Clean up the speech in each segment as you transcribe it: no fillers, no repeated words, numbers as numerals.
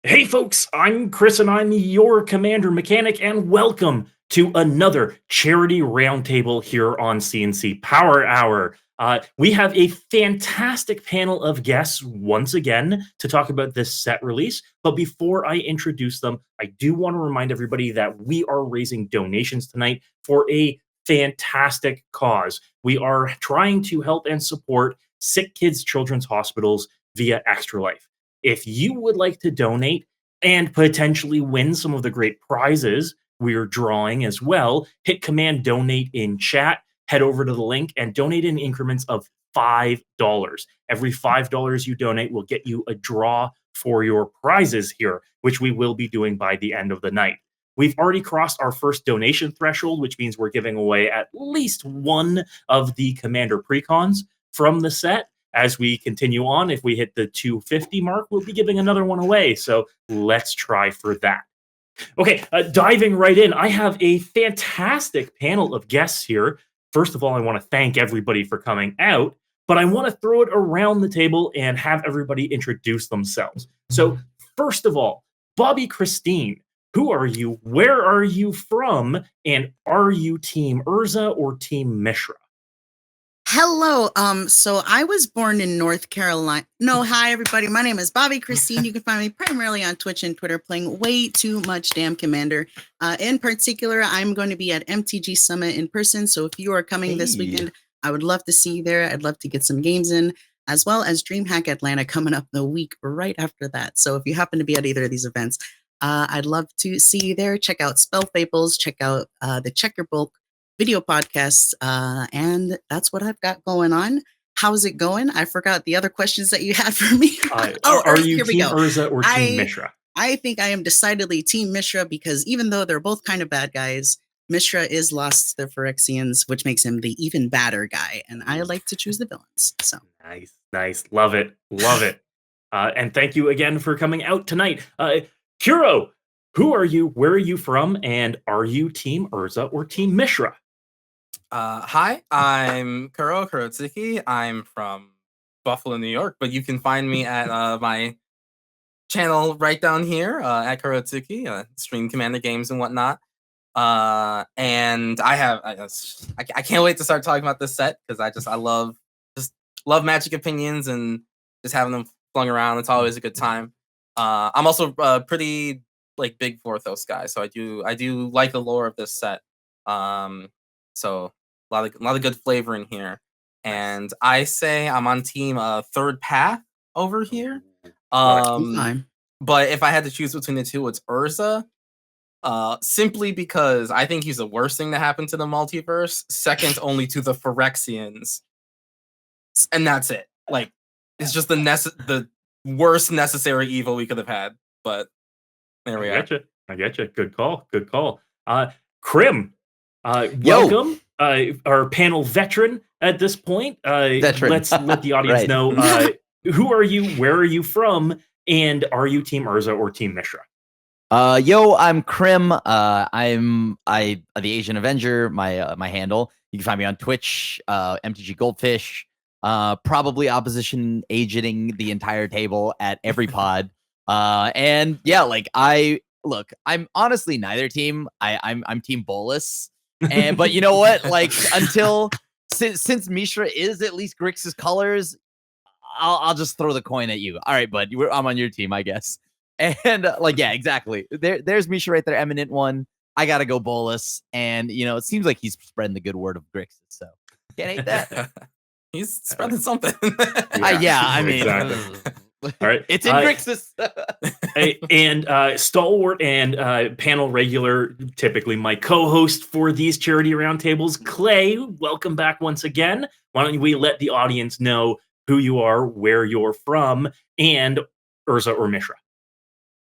Hey folks, I'm Chris and I'm your Commander Mechanic, and welcome to another charity roundtable here on CNC Power Hour. We have a fantastic panel of guests once again to talk about this set release. But before I introduce them, I do want to remind everybody that we are raising donations tonight for a fantastic cause. We are trying to help and support sick kids' children's hospitals via Extra Life. If you would like to donate and potentially win some of the great prizes we're drawing as well, hit Command Donate in chat, head over to the link, and donate in increments of $5. Every $5 you donate will get you a draw for your prizes here, which we will be doing by the end of the night. We've already crossed our first donation threshold, which means we're giving away at least one of the Commander precons from the set. As we continue on, if we hit the 250 mark, we'll be giving another one away. So let's try for that. Okay, diving right in, I have a fantastic panel of guests here. First of all, I want to thank everybody for coming out, but I want to throw it around the table and have everybody introduce themselves. So, first of all, Bobbie-Christine, who are you? Where are you from? And are you Team Urza or Team Mishra? Hello. So I was born in North Carolina. No, hi everybody. My name is Bobbie-Christine. You can find me primarily on Twitch and Twitter playing way too much damn Commander. In particular, I'm going to be at MTG Summit in person. So if you are coming this weekend, I would love to see you there. I'd love to get some games in, as well as DreamHack Atlanta coming up the week right after that. So if you happen to be at either of these events, I'd love to see you there. Check out Spell Fables, check out the Checker Bulk video podcasts, and that's what I've got going on. How's it going? I forgot the other questions that you had for me. Are you Team Urza or Team Mishra? I think I am decidedly Team Mishra because even though they're both kind of bad guys, Mishra is lost to the Phyrexians, which makes him the even badder guy, and I like to choose the villains. So nice, love it. And thank you again for coming out tonight. Kuro, who are you? Where are you from? And are you Team Urza or Team Mishra? Hi, I'm Kurohitsuki. I'm from Buffalo, New York, but you can find me at my channel right down here at Kurohitsuki, stream Commander games and whatnot. And I can't wait to start talking about this set because I love Magic opinions and just having them flung around. It's always a good time. I'm also pretty big Vorthos guy, so I do like the lore of this set. So a lot of good flavor in here, and I say I'm on team Third Path over here. But if I had to choose between the two, it's Urza. Simply because I think he's the worst thing to happen to the multiverse, second only to the Phyrexians, and that's it. It's just the worst necessary evil we could have had. But there we are. I get you. Good call. Crim. Welcome, our panel veteran at this point. Let's let the audience know who are you, where are you from, and are you Team Urza or Team Mishra? I'm Crim. I'm the Asian Avenger. My handle. You can find me on Twitch. MTG Goldfish. Probably opposition agenting the entire table at every pod. And yeah, I'm honestly neither team. I'm Team Bolus. But you know what? Since Mishra is at least Grix's colors, I'll just throw the coin at you. All right, bud. I'm on your team, I guess. And yeah, exactly. There's Mishra right there, eminent one. I gotta go Bolus, and it seems like he's spreading the good word of Grixis, so can't hate that. He's spreading something. I mean. Exactly. All right, it's in Grixis. And stalwart and panel regular, typically my co-host for these charity roundtables, Clay. Welcome back once again. Why don't we let the audience know who you are, where you're from, and Urza or Mishra?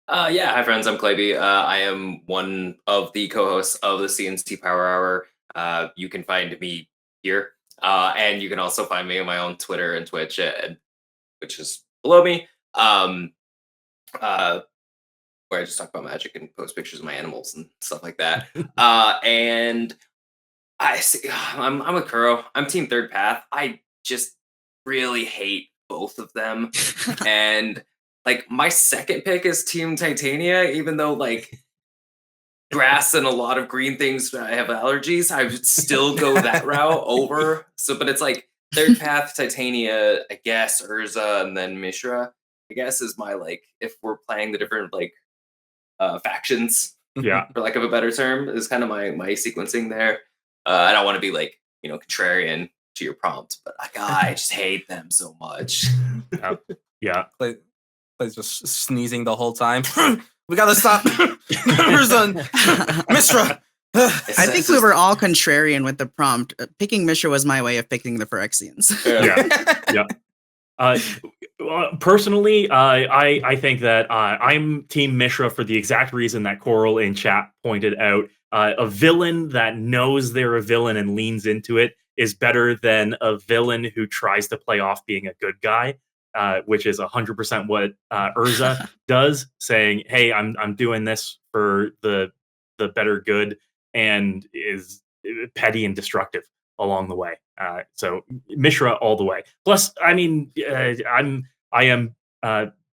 Hi friends, I'm Claybee. I am one of the co-hosts of the CNC Power Hour. You can find me here, and you can also find me on my own Twitter and Twitch, which is below me, where I just talk about magic and post pictures of my animals and stuff like that. And I'm with Kuro. I'm Team Third Path. I just really hate both of them, and like my second pick is Team Titania, even though like grass and a lot of green things I have allergies, I would still go that route over. So, but it's like third path Titania, I guess Urza, and then Mishra. I guess is my like if we're playing the different like factions, Yeah. for lack of a better term, is kind of my sequencing there. I don't want to be like contrarian to your prompt, but I just hate them so much. Yeah. Clay's just sneezing the whole time. We gotta stop. Mishra. I think we were all contrarian with the prompt. Picking Mishra was my way of picking the Phyrexians. Personally, I think that I'm Team Mishra for the exact reason that Coral in chat pointed out. A villain that knows they're a villain and leans into it is better than a villain who tries to play off being a good guy, which is 100% what Urza does, saying, "Hey, I'm doing this for the better good," and is petty and destructive along the way. So Mishra all the way. Plus, I mean, I am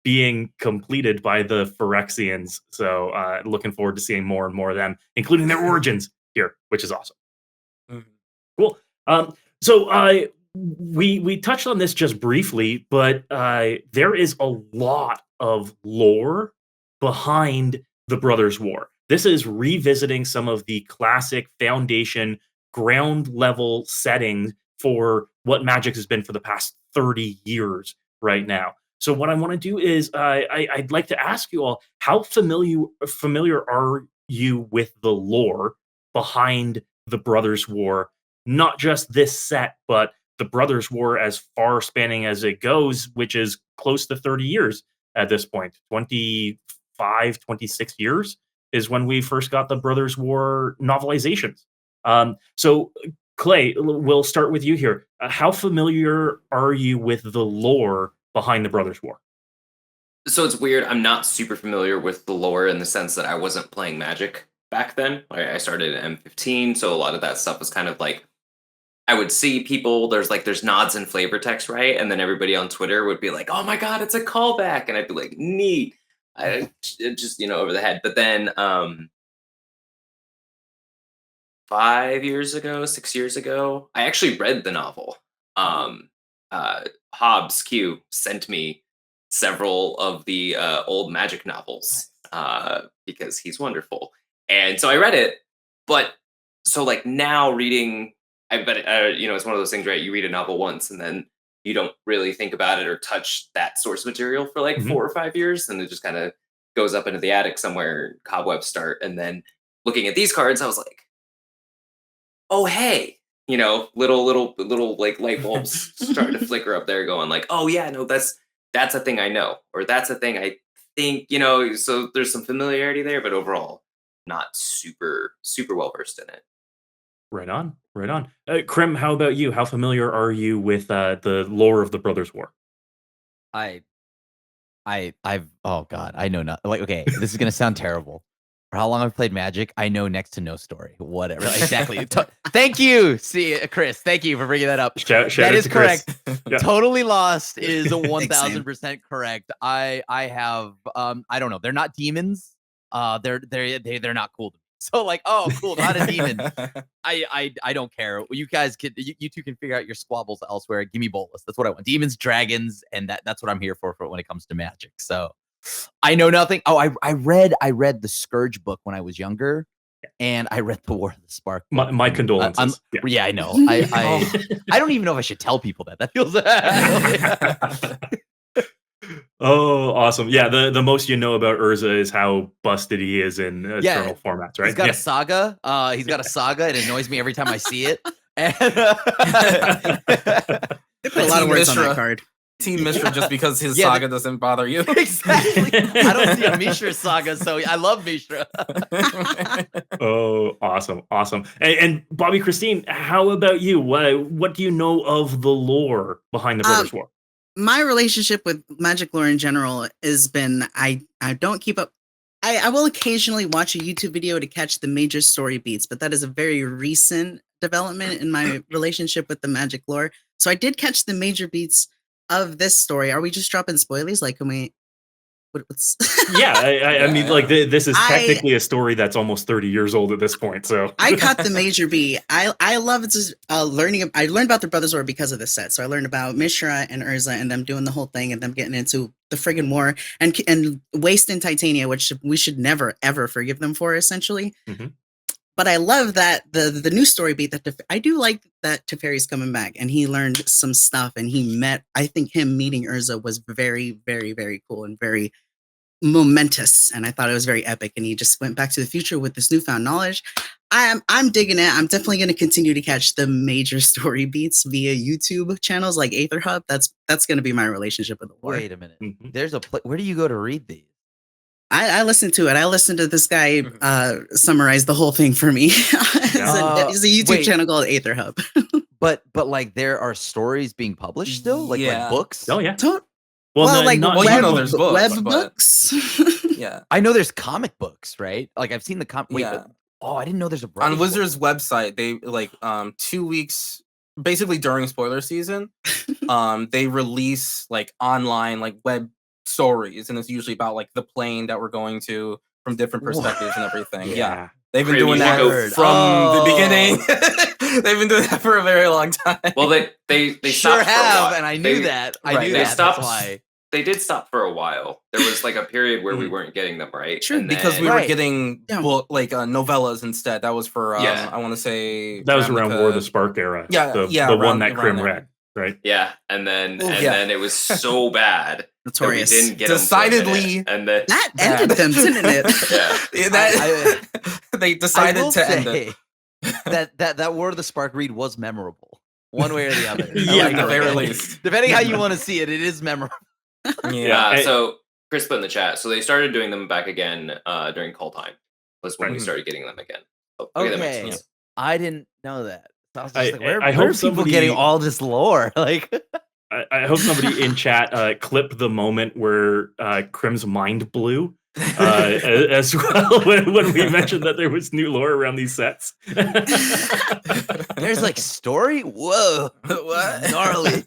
being completed by the Phyrexians, so looking forward to seeing more and more of them, including their origins here, which is awesome. Cool. So we touched on this just briefly, but there is a lot of lore behind the Brothers War. This is revisiting some of the classic foundation ground level settings for what Magic has been for the past 30 years right now. So what I want to do is I'd like to ask you all, how familiar are you with the lore behind the Brothers War? Not just this set, but the Brothers War as far spanning as it goes, which is close to 30 years at this point. 25, 26 years is when we first got the Brothers War novelizations. So Clay, we'll start with you here. How familiar are you with the lore behind the Brothers War? So it's weird. I'm not super familiar with the lore in the sense that I wasn't playing Magic back then. I started at M15, so a lot of that stuff was kind of like I would see people. There's nods and flavor text, right? And then everybody on Twitter would be like, "Oh my god, it's a callback," and I'd be like, "Neat." I just over the head. But then 5 years ago, 6 years ago, I actually read the novel. Hobbs Q sent me several of the old Magic novels because he's wonderful, and so I read it. But so like now reading, I bet it's one of those things, right? You read a novel once and then you don't really think about it or touch that source material for like 4 or 5 years, and it just kind of goes up into the attic somewhere. Cobwebs start, and then looking at these cards, I was like, oh hey, little like light bulbs starting to flicker up there, going like, oh yeah, no, that's a thing I know, or that's a thing I think, so there's some familiarity there, but overall not super well versed in it. Right on. Crim, how about you? How familiar are you with the lore of the Brothers War? I've oh god, I know not. Like, okay, this is gonna sound terrible. For how long I've played Magic, I know next to no story. Whatever, exactly. Thank you, Chris. Thank you for bringing that up. Shout that is correct. Yeah. Totally Lost is 1000% correct. I have I don't know. They're not demons. They're not cool to me. So like, oh, cool, not a demon. I don't care. You guys you two can figure out your squabbles elsewhere. Give me Bolus. That's what I want. Demons, dragons, and that's what I'm here for when it comes to Magic. So I know nothing. Oh, I read the Scourge book when I was younger, and I read the War of the Spark. My condolences. Yeah, I know. I don't even know if I should tell people that. That feels. Oh, awesome. Yeah, the most you know about Urza is how busted he is in eternal formats, right? He's got a saga. He's got a saga. It annoys me every time I see it. And They put a lot of words on that card. Team Mishra just because his saga doesn't bother you. Exactly. I don't see a Mishra saga, so I love Mishra. Oh, awesome. And Bobbie-Christine, how about you? What do you know of the lore behind the Brothers War? My relationship with Magic lore in general has been I don't keep up. I will occasionally watch a YouTube video to catch the major story beats, but that is a very recent development in my relationship with the Magic lore. So I did catch the major beats of this story. Are we just dropping spoilers? Like, can we? what's Yeah, I mean, like this is I- technically a story that's almost 30 years old at this point. So I caught the major B. I love learning. I learned about the Brothers War because of this set. So I learned about Mishra and Urza and them doing the whole thing and them getting into the friggin' war and wasting Titania, which we should never ever forgive them for, essentially. Mhm. But I love that the new story beat that I do like that Teferi's coming back and he learned some stuff and he met. I think him meeting Urza was very, very, very cool and very momentous, and I thought it was very epic. And he just went back to the future with this newfound knowledge. I'm digging it. I'm definitely going to continue to catch the major story beats via YouTube channels like Aether Hub. That's going to be my relationship with the war. Wait a minute. Mhm. There's a where do you go to read these? I listened to it. I listened to this guy summarize the whole thing for me. It's a YouTube wait. channel called Aether Hub. But like there are stories being published still, like Yeah. books. oh yeah. Don't Well, like not well, web, you know there's books, web but- books. Yeah. I know there's comic books, right? Like I've seen the wait, Yeah. oh, I didn't know there's a On Brothers War. Wizards website, they like 2 weeks basically during spoiler season, they release like online like web stories, and it's usually about like the plane that we're going to from different perspectives and everything. Yeah. They've been Crim, doing you that should go from the Oh. beginning. They've been doing that for a very long time. Well, they sure stopped for a have, while. and I knew They- that. I right, knew they that. stopped- That's why. They did stop for a while. There was like a period where we Mhm. weren't getting them right. Sure, and because we then- were Right. getting Yeah. novellas instead. That was for Yeah. I want to say That was around War of the Ravnica. Spark era. Yeah, the, yeah, the one around- that around Crim there. read, right? Yeah, and then Oh, yeah. then it was so bad that we Notorious. didn't get them for a minute, Decidedly and then That Bad. ended them, didn't it? yeah. Yeah, that, they I decided will to end it. say that War of the Spark read was memorable, one way or the other. Yeah, at the it. very least. Depending how you want to see it, it is memorable. Yeah, and- so Chris put in the chat. So they started doing them back again during call time. Was when we Right. started getting them again. So, okay, that makes Okay, sense. I didn't know that. So I was just I- like, where, I where hope are people somebody- getting all this lore? Like, I hope somebody in chat clip the moment where Crim's mind blew as well when we mentioned that there was new lore around these sets. there's like story. Whoa, What? gnarly.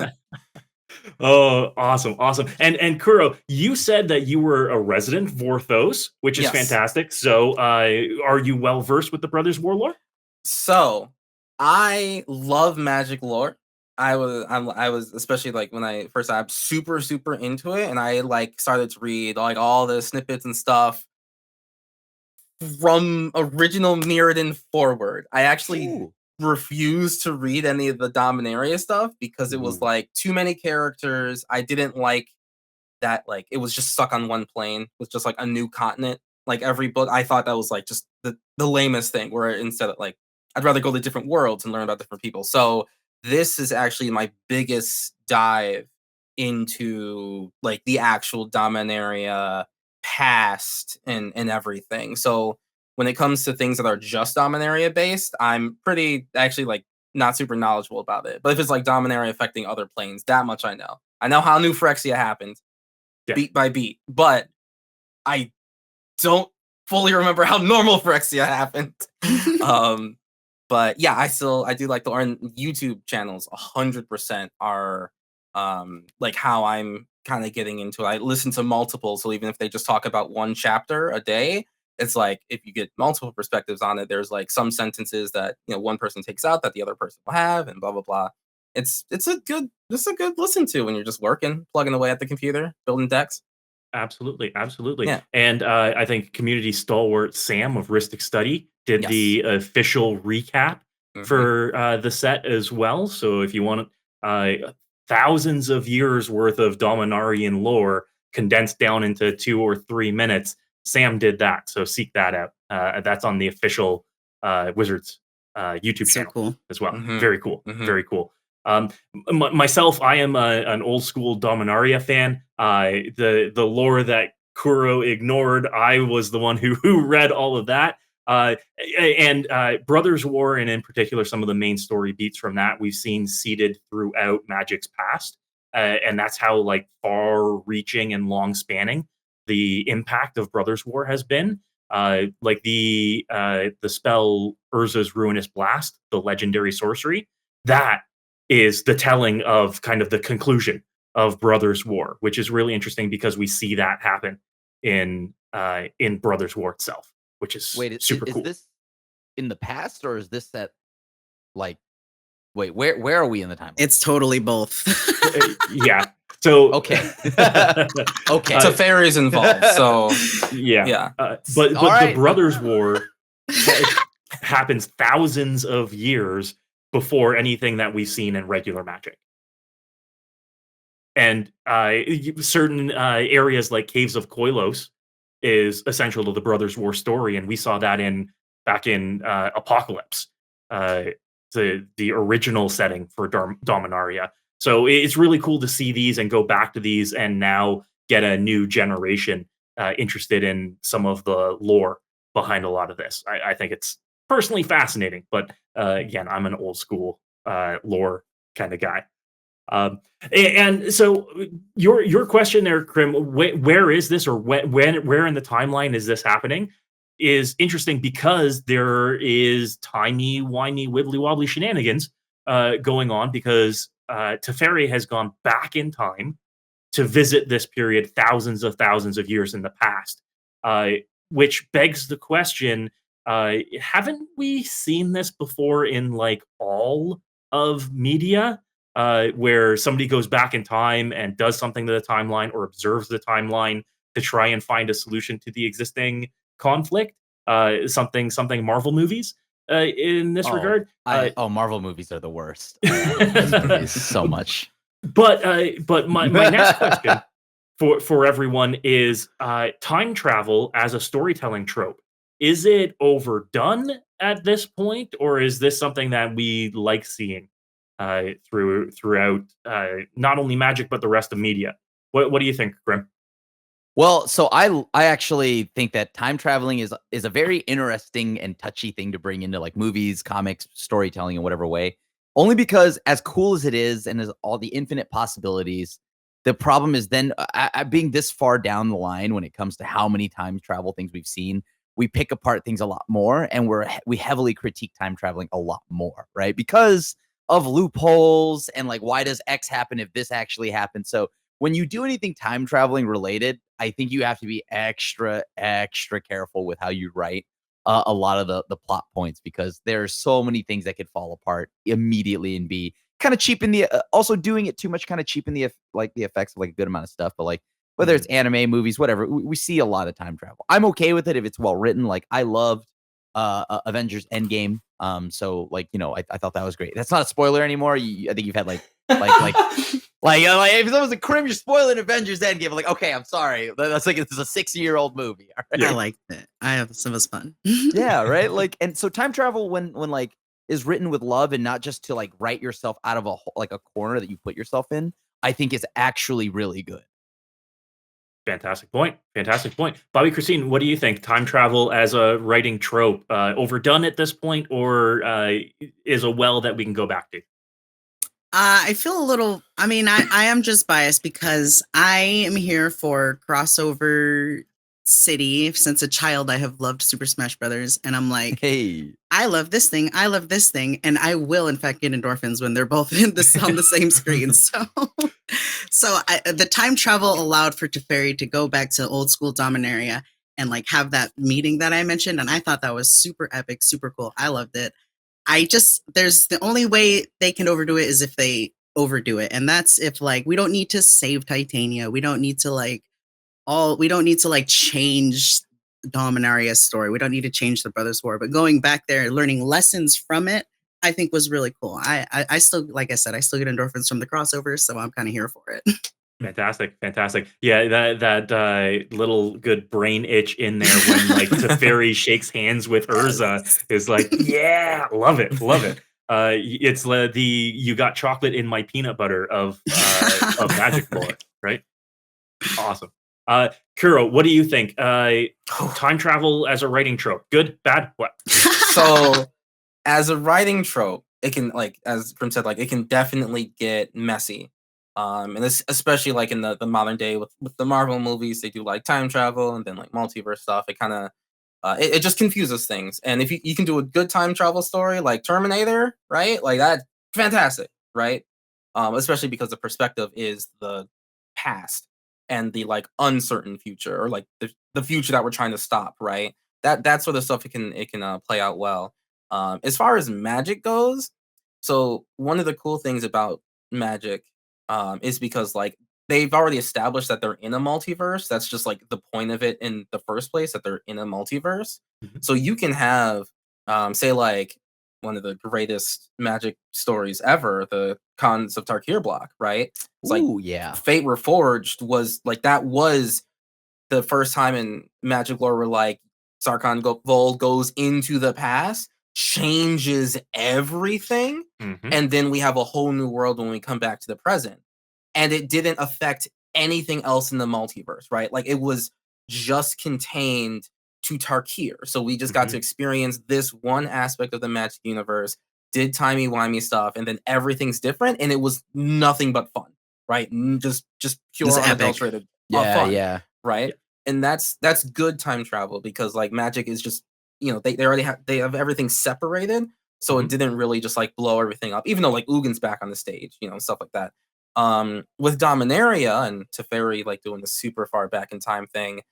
Oh, awesome. And Kuro, you said that you were a resident Vorthos, which is Yes. fantastic. So are you well versed with the Brothers War lore? So, I love magic lore. I was especially like when I first got super into it, and I like started to read like all the snippets and stuff from original Mirrodin forward. I actually Ooh. refused to read any of the Dominaria stuff because it was Ooh. like too many characters. I didn't like that, like it was just stuck on one plane with just like a new continent. Like every book, I thought that was like just the lamest thing, where instead of like I'd rather go to different worlds and learn about different people. So this is actually my biggest dive into like the actual Dominaria past and everything. So when it comes to things that are just Dominaria based, I'm pretty actually like not super knowledgeable about it. But if it's like Dominaria affecting other planes, that much I know. I know how New Phyrexia happened, Yeah. beat by beat, but I don't fully remember how normal Phyrexia happened. But yeah, I do like the and YouTube channels 100% are like how I'm kind of getting into it. I listen to multiple, so even if they just talk about one chapter a day, it's like if you get multiple perspectives on it, there's like some sentences that one person takes out that the other person will have, and blah blah blah. It's a good listen to when you're just working, plugging away at the computer, building decks. Absolutely. Yeah. And I think community stalwart Sam of Ristic Study did Yes. the official recap Mhm. for the set as well. So if you want thousands of years worth of Dominarian lore condensed down into 2 or 3 minutes, Sam did that. So seek that out. That's on the official Wizards YouTube So channel cool. as well. Mhm. Very cool. Mhm. Very cool. Myself, I am an old school Dominaria fan. The lore that Kuro ignored, I was the one who read all of that. And Brothers War, and in particular, some of the main story beats from that we've seen seeded throughout Magic's past, and that's how like far-reaching and long-spanning the impact of Brothers War has been. Like the spell Urza's Ruinous Blast, the legendary sorcery, that is the telling of kind of the conclusion of Brothers War, which is really interesting because we see that happen in Brothers War itself, which is Wait, super is cool. this in the past or is this at like? Wait, where are we in the timeline? It's totally both. Yeah. So Okay. Okay. Teferi's involved, so yeah. yeah. But All the right. Brothers War happens thousands of years before anything that we've seen in regular Magic. And certain areas like Caves of Koilos is essential to the Brothers War story, and we saw that back in Apocalypse, the original setting for Dominaria. So it's really cool to see these and go back to these, and now get a new generation interested in some of the lore behind a lot of this. I think it's personally fascinating, but again, I'm an old school lore kind of guy. And so your question there, Crim, where is this, or where in the timeline is this happening, is interesting because there is timey wimey wibbly wobbly shenanigans going on, because Teferi has gone back in time to visit this period thousands of years in the past, which begs the question, haven't we seen this before in like all of media, where somebody goes back in time and does something to the timeline or observes the timeline to try and find a solution to the existing conflict? Something Marvel movies in this regard. Marvel movies are the worst. I hate those movies so much. But my next question for everyone is time travel as a storytelling trope. Is it overdone at this point, or is this something that we like seeing throughout not only Magic but the rest of media? What do you think, Grim? Well, so I actually think that time traveling is a very interesting and touchy thing to bring into like movies, comics, storytelling in whatever way. Only because as cool as it is and as all the infinite possibilities, the problem is then being this far down the line when it comes to how many time travel things we've seen, we pick apart things a lot more, and we heavily critique time traveling a lot more, right? Because of loopholes and like, why does X happen if this actually happened? So when you do anything time traveling related, I think you have to be extra careful with how you write a lot of the plot points, because there's so many things that could fall apart immediately and be kind of cheapen the also doing it too much kind of cheapen the effects of like a good amount of stuff. But like whether it's anime, movies, whatever, we see a lot of time travel. I'm okay with it if it's well written. Like I loved Avengers Endgame. So like, you know, I thought that was great. That's not a spoiler anymore. I think you've had like if someone's a Crim, you're spoiling Avengers Endgame. I'm like, okay, I'm sorry. That's like, this is a 6-year-old movie. All right? I liked it. It was fun. Yeah, right. Like, and so time travel when like is written with love and not just to like write yourself out of a corner that you put yourself in, I think is actually really good. Fantastic point. Bobbie-Christine, what do you think? Time travel as a writing trope, overdone at this point, or is a well that we can go back to? I feel a little, I mean, I am just biased because I am here for crossover city. Since a child, I have loved Super Smash Brothers, and I'm like, Hey, I love this thing, and I will in fact get endorphins when they're both on the same screen. So the time travel allowed for Teferi to go back to old school Dominaria and like have that meeting that I mentioned, and I thought that was super epic, super cool. I loved it. There's the only way they can overdo it is if they overdo it, and that's if like we don't need to save Titania, we don't need to change Dominaria's story. We don't need to change the Brothers War, but going back there and learning lessons from it, I think was really cool. I still, like I said, I still get endorphins from the crossovers, so I'm kind of here for it. Fantastic. Yeah, that little good brain itch in there when like Teferi shakes hands with Urza is like, yeah, love it. It's the you got chocolate in my peanut butter of Magic lore, right? Awesome. Kuro, what do you think? Time travel as a writing trope, good, bad, what? So, as a writing trope, it can, like as Grim said, like it can definitely get messy. And this, especially like in the modern day with the Marvel movies, they do like time travel and then like multiverse stuff. It kind of it just confuses things. And if you can do a good time travel story like Terminator, right? Like that's fantastic, right? Especially because the perspective is the past. and the like uncertain future, or like the future that we're trying to stop, right? That sort of stuff it can play out well. As far as Magic goes, so one of the cool things about Magic is because like they've already established that they're in a multiverse. That's just like the point of it in the first place, that they're in a multiverse. Mhm. So you can have say like one of the greatest Magic stories ever, the Cons of Tarkir block, right? It's like Ooh, yeah. Fate Reforged was like, that was the first time in Magic lore where like Sarkhan Vold goes into the past, changes everything, Mhm. and then we have a whole new world when we come back to the present. And it didn't affect anything else in the multiverse, right? Like it was just contained to Tarkir. So we just got to experience this one aspect of the Magic universe, did timey-wimey stuff, and then everything's different, and it was nothing but fun, right? Just pure It's epic. unadulterated Yeah, fun, yeah. right? Yeah. And that's good time travel, because like Magic is just, they already have everything separated, so it didn't really just like blow everything up, even though like Ugin's back on the stage, stuff like that. With Dominaria and Teferi like doing the super far back in time thing,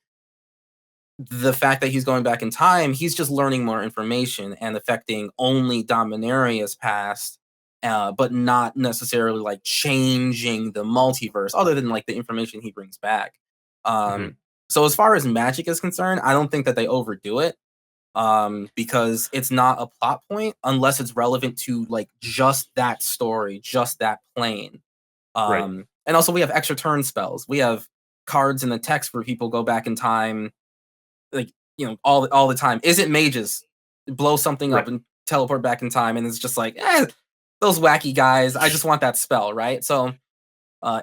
the fact that he's going back in time, he's just learning more information and affecting only Dominaria's past, but not necessarily like changing the multiverse, other than like the information he brings back. So as far as Magic is concerned, I don't think that they overdo it, because it's not a plot point unless it's relevant to like just that story, just that plane. Right. And also we have extra turn spells. We have cards in the text where people go back in time, like all the time. Isn't mages blow something up Right. and teleport back in time, and it's just like, those wacky guys. I just want that spell, right? So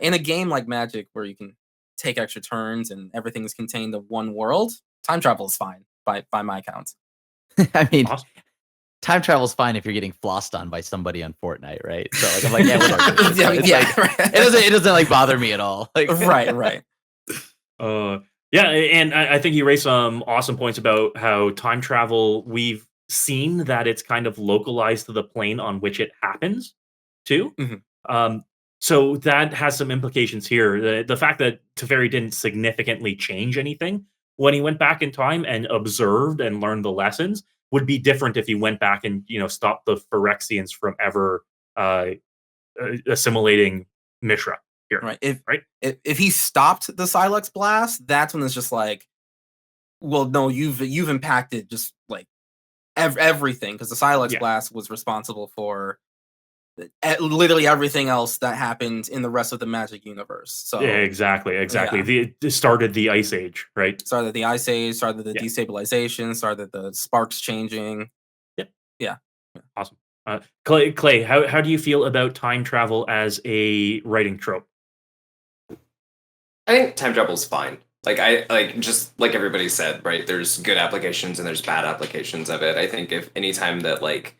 in a game like Magic, where you can take extra turns and everything is contained in one world, time travel is fine by my count. I mean, Awesome. time travel's fine if you're getting flossed on by somebody on Fortnite, right? So like I'm like, yeah, whatever. It's Yeah, like- yeah, it doesn't like bother me at all. Like right. Yeah, and I think you raised some awesome points about how time travel, we've seen that it's kind of localized to the plane on which it happens too. Mhm. So that has some implications here. The fact that Teferi didn't significantly change anything when he went back in time and observed and learned the lessons would be different if he went back and stopped the Phyrexians from ever assimilating Mishra here. Right. Right? If he stopped the Silex blast, that's when it's just like, well, no, you've impacted just like everything, because the Silex Yeah. blast was responsible for literally everything else that happened in the rest of the Magic universe. So Yeah, exactly. Yeah. It started the Ice Age, right? started the Ice Age, started the Yeah. destabilization, started the sparks changing. Awesome. Clay, how do you feel about time travel as a writing trope? I think time travel's fine. Just like everybody said, right? There's good applications and there's bad applications of it. I think if anytime that like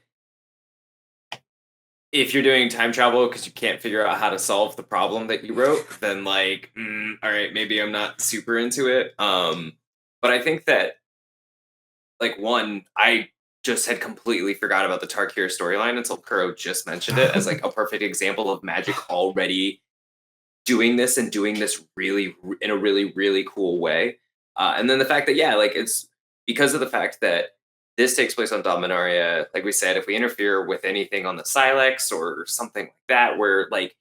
if you're doing time travel because you can't figure out how to solve the problem that you wrote, then like, all right, maybe I'm not super into it. But I think that like one, I just had completely forgot about the Tarkir storyline until Kuro just mentioned it as like a perfect example of Magic already doing this and doing this really in a really, really cool way. And then the fact that, like it's because of the fact that this takes place on Dominaria, like we said, if we interfere with anything on the Silex or something like that, where like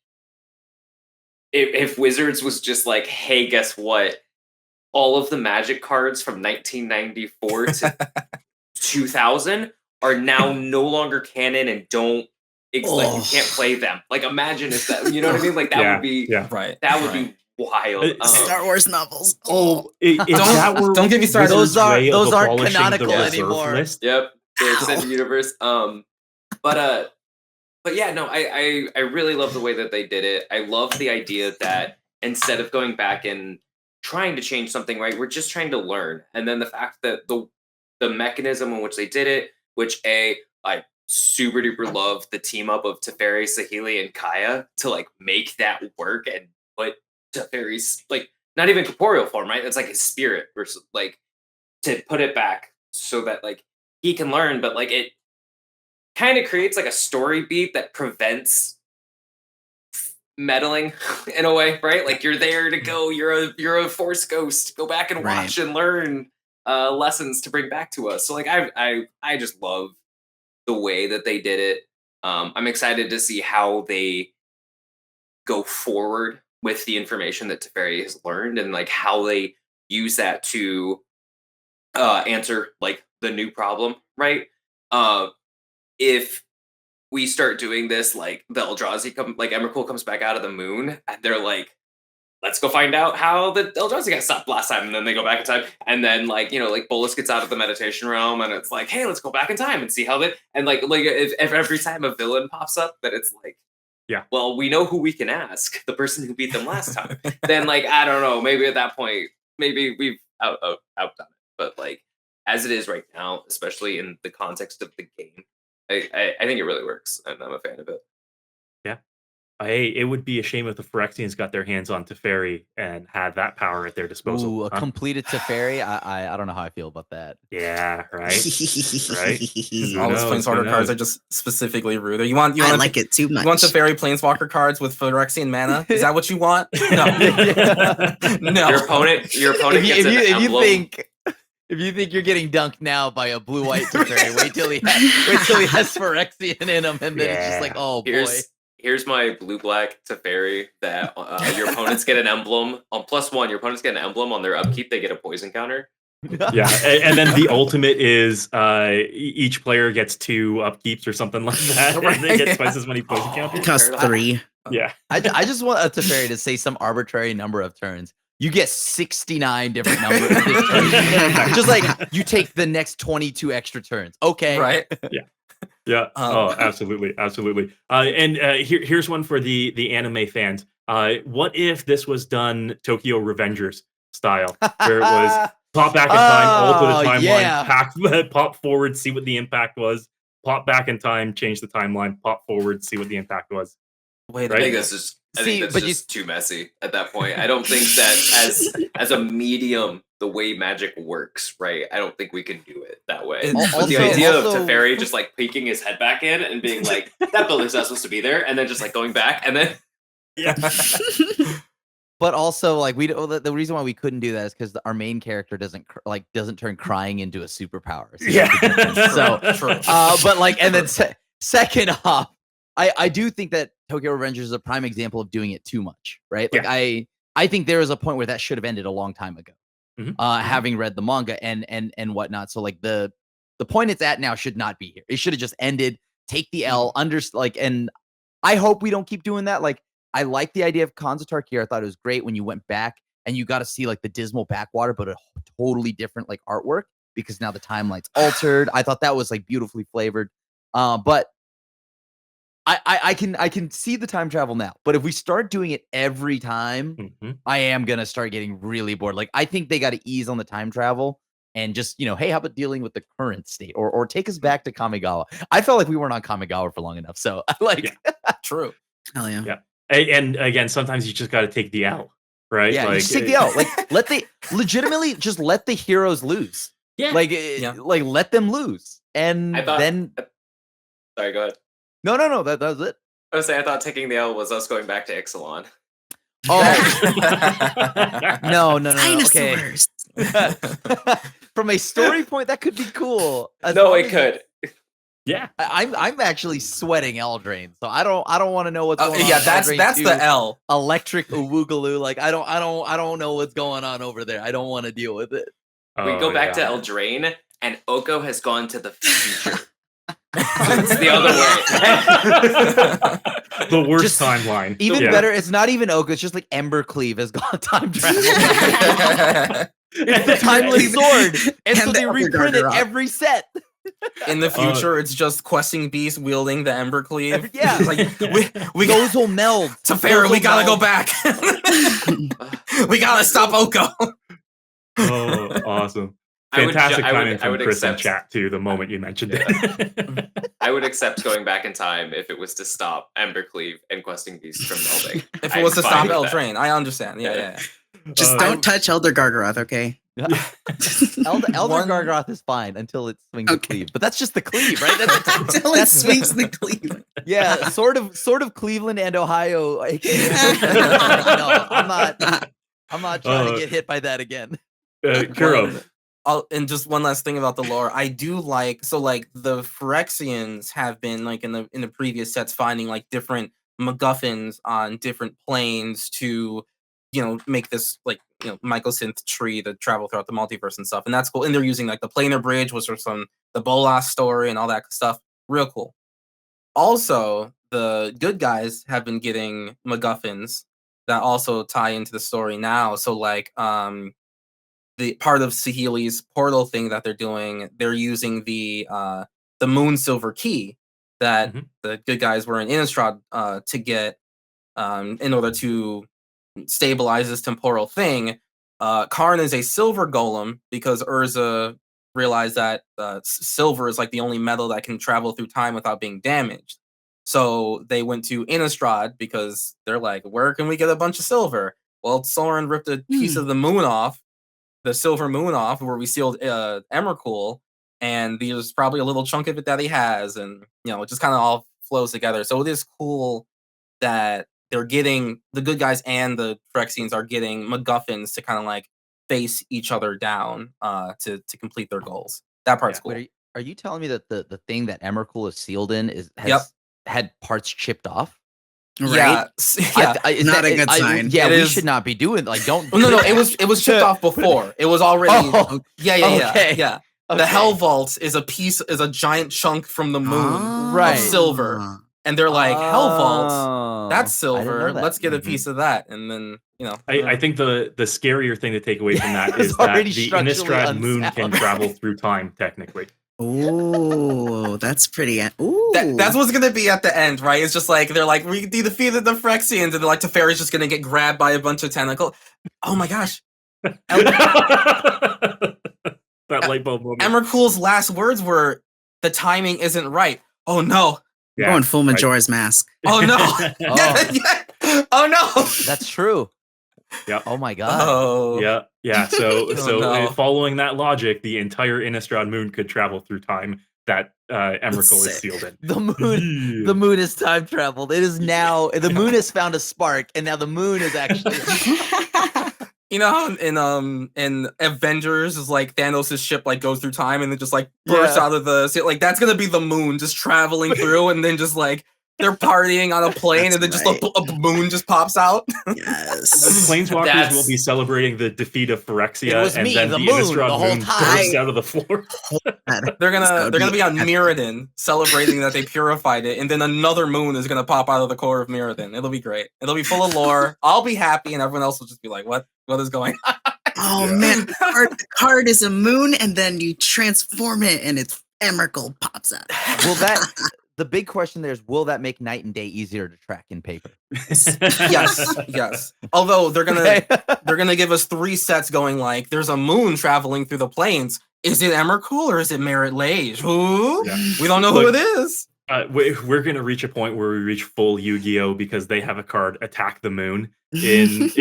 if Wizards was just like, hey, guess what? All of the Magic cards from 1994 to 2000 are now no longer canon and don't like you can't play them. Like imagine if that, you know what I mean? Like that would be Right. that would be wild. Star Wars novels. If that were don't get me started. Wizards' way of Those aren't abolishing the canonical reserve anymore. list, Yep, the Ow. extended universe. But yeah, no, I really love the way that they did it. I love the idea that instead of going back and trying to change something, right, we're just trying to learn. And then the fact that the mechanism in which they did it, which I super duper love the team up of Teferi, Saheeli, and Kaya to like make that work and put Teferi's like not even corporeal form, right? It's like his spirit versus like to put it back so that like he can learn, but like it kind of creates like a story beat that prevents meddling in a way, right? Like you're there to go. You're a Force ghost. Go back and watch and learn lessons to bring back to us. So like I just love the way that they did it. I'm excited to see how they go forward with the information that Teferi has learned and like how they use that to answer like the new problem, right? If we start doing this, like the Eldrazi Emrakul comes back out of the moon, and they're like, let's go find out how the Eldrazi got stopped last time, and then they go back in time, and then like Bolas gets out of the meditation realm, and it's like, hey, let's go back in time and see how that, and like if every time a villain pops up, that it's like, yeah, well, we know who we can ask, the person who beat them last time. Then like I don't know, maybe at that point, maybe we've outdone it, but like as it is right now, especially in the context of the game. I think it really works, and I'm a fan of it. Yeah. It would be a shame if the Phyrexians got their hands on Teferi and had that power at their disposal. Ooh, a completed Teferi? I don't know how I feel about that. Yeah, right? Right? All those Planeswalker cards are just specifically rude. You want I like it too much. You want Teferi Planeswalker cards with Phyrexian mana? Is that what you want? No. No. Your opponent gets an emblem. If you think you're getting dunked now by a blue-white Teferi, wait till he has Phyrexian in him, and then it's just like, oh boy. Here's my blue-black Teferi that your opponents get an emblem on +1. Your opponents get an emblem on their upkeep. They get a poison counter. Yeah, and then the ultimate is each player gets 2 upkeeps or something like that. Right, And they get twice as many poison counters. It costs 3. Yeah. I just want a Teferi to say some arbitrary number of turns. You get 69 different numbers. Just like you take the next 22 extra turns. Okay. Right. Yeah. Absolutely. And here's one for the anime fans. What if this was done Tokyo Revengers style, where it was pop back in time, alter the timeline, pop forward, see what the impact was, pop back in time, change the timeline, pop forward, see what the impact was. Wait, Right? I think that's just too messy at that point. I don't think that as a medium, the way Magic works, right? I don't think we can do it that way. But the idea of Teferi just like peeking his head back in and being like, that building's not supposed to be there, and then just like going back and then But also, like the reason why we couldn't do that is because our main character doesn't turn crying into a superpower. So, true. But like, and then second off, I do think that Tokyo Revengers is a prime example of doing it too much, right? Like I think there was a point where that should have ended a long time ago. Having read the manga and whatnot, so like the point it's at now should not be here. It should have just ended. Take the L. And I hope we don't keep doing that. Like I like the idea of Kanzatar here. I thought it was great when you went back and you got to see like the dismal backwater, but a totally different like artwork because now the timeline's altered. I thought that was like beautifully flavored. But I can see the time travel now, but if we start doing it every time, I am gonna start getting really bored. Like I think they got to ease on the time travel and just hey, how about dealing with the current state or take us back to Kamigawa? I felt like we weren't on Kamigawa for long enough, so True. Hell yeah. Yeah. And again, sometimes you just got to take the L, right? Yeah, like, you just take the L. Like let the heroes lose. Yeah. Like let them lose, and then. Sorry, go ahead. No, that was it. I was saying I thought taking the L was us going back to Ixalan. Oh no. Dinosaurs. Okay. From a story point, that could be cool. No, it could. Yeah, I'm actually sweating Eldraine, so I don't want to know what's going on. Yeah, that's the L. Electric Uwoogaloo. Like I don't know what's going on over there. I don't want to deal with it. We go back to Eldraine, and Oko has gone to the future. It's the other way. The worst timeline. Even better, it's not even Oko, it's just like Embercleave has gone time travel. It's the timeless sword. And so they reprint it every set. In the future, it's just questing beast wielding the Embercleave. Yeah. Like we those will meld. Teferi, we gotta go back. We gotta stop Oko. Oh, awesome. Fantastic timing from Chris in chat too, the moment you mentioned it. I would accept going back in time if it was to stop Embercleave and questing beasts from melding. If it was to stop Eldraine, I understand. Yeah. Just don't touch Elder Gargaroth, okay? Elder One- Gargoth is fine until it swings the Okay. cleave, but that's just the cleave, right? Until it swings the cleave. Yeah, sort of Cleveland and Ohio. AKA no, I'm not trying to get hit by that again. Kuro. And just one last thing about the lore, I do like the Phyrexians have been like in the previous sets finding like different MacGuffins on different planes to make this like mycosynth tree to travel throughout the multiverse and stuff, and that's cool. And they're using like the planar bridge, which was from the Bolas story and all that stuff. Real cool. Also, the good guys have been getting MacGuffins that also tie into the story now. So like the part of Saheeli's portal thing that they're doing, they're using the Moon Silver Key that the good guys were in Innistrad to get in order to stabilize this temporal thing. Karn is a silver golem because Urza realized that silver is like the only metal that can travel through time without being damaged. So they went to Innistrad because they're like, where can we get a bunch of silver? Well, Soren ripped a piece of the moon off, the silver moon off, where we sealed Emrakul, and there's probably a little chunk of it that he has, and it just kind of all flows together. So it is cool that they're getting the good guys and the Phyrexians are getting MacGuffins to kind of like face each other down to complete their goals. That part's cool. Wait, are you telling me that the thing that Emrakul is sealed in has had parts chipped off? Right? Yeah. Not a good sign. Yeah, we should not be doing like don't. No, it was chipped off before. It was already. Yeah. Okay. The Hell Vault is a giant chunk from the moon Right. of silver, and they're like, Hell Vault, that's I didn't know silver. that. Let's get a piece of that, and then I think the scarier thing to take away from that It's is that already the structurally Innistrad moon can unsound. travel through time, technically. Oh, that's pretty. Ooh. That's what's gonna be at the end, right? It's just like they're like, we defeated the Phyrexians, and they're like, Teferi's just gonna get grabbed by a bunch of tentacles. Oh my gosh! That light bulb moment. Emrakul's last words were, "The timing isn't right." Oh no! Yeah, Going full right. Majora's Mask. Oh no! Oh. Yeah. Oh no! That's true. Yeah. Oh my god. Oh Yeah. So no. following that logic, the entire Innistrad moon could travel through time that Emrakul is sick. sealed in. The moon. The moon is time traveled. It is now. The moon has found a spark, and now the moon is actually. You know how in Avengers is like Thanos' ship like goes through time and then just like bursts out of the like that's gonna be the moon just traveling through, and then just like they're partying on a plane and then just a moon just pops out. Yes. Planeswalkers will be celebrating the defeat of Phyrexia, It was and me, then the the moon, Innistrad the whole moon time. bursts out of the floor. They're gonna be on Mirrodin celebrating that they purified it, and then another moon is gonna pop out of the core of Mirrodin. It'll be great. It'll be full of lore. I'll be happy, and everyone else will just be like, "What is going on?" Oh man, the card is a moon, and then you transform it, and it's Emrakul pops out. Will that? The big question there is: will that make night and day easier to track in paper? Yes. Although they're gonna give us 3 sets going like there's a moon traveling through the plains. Is it Emrakul or is it Merit Lage? Who? Yeah. We don't know who it is. We're going to reach a point where we reach full Yu-Gi-Oh! Because they have a card, Attack the Moon, in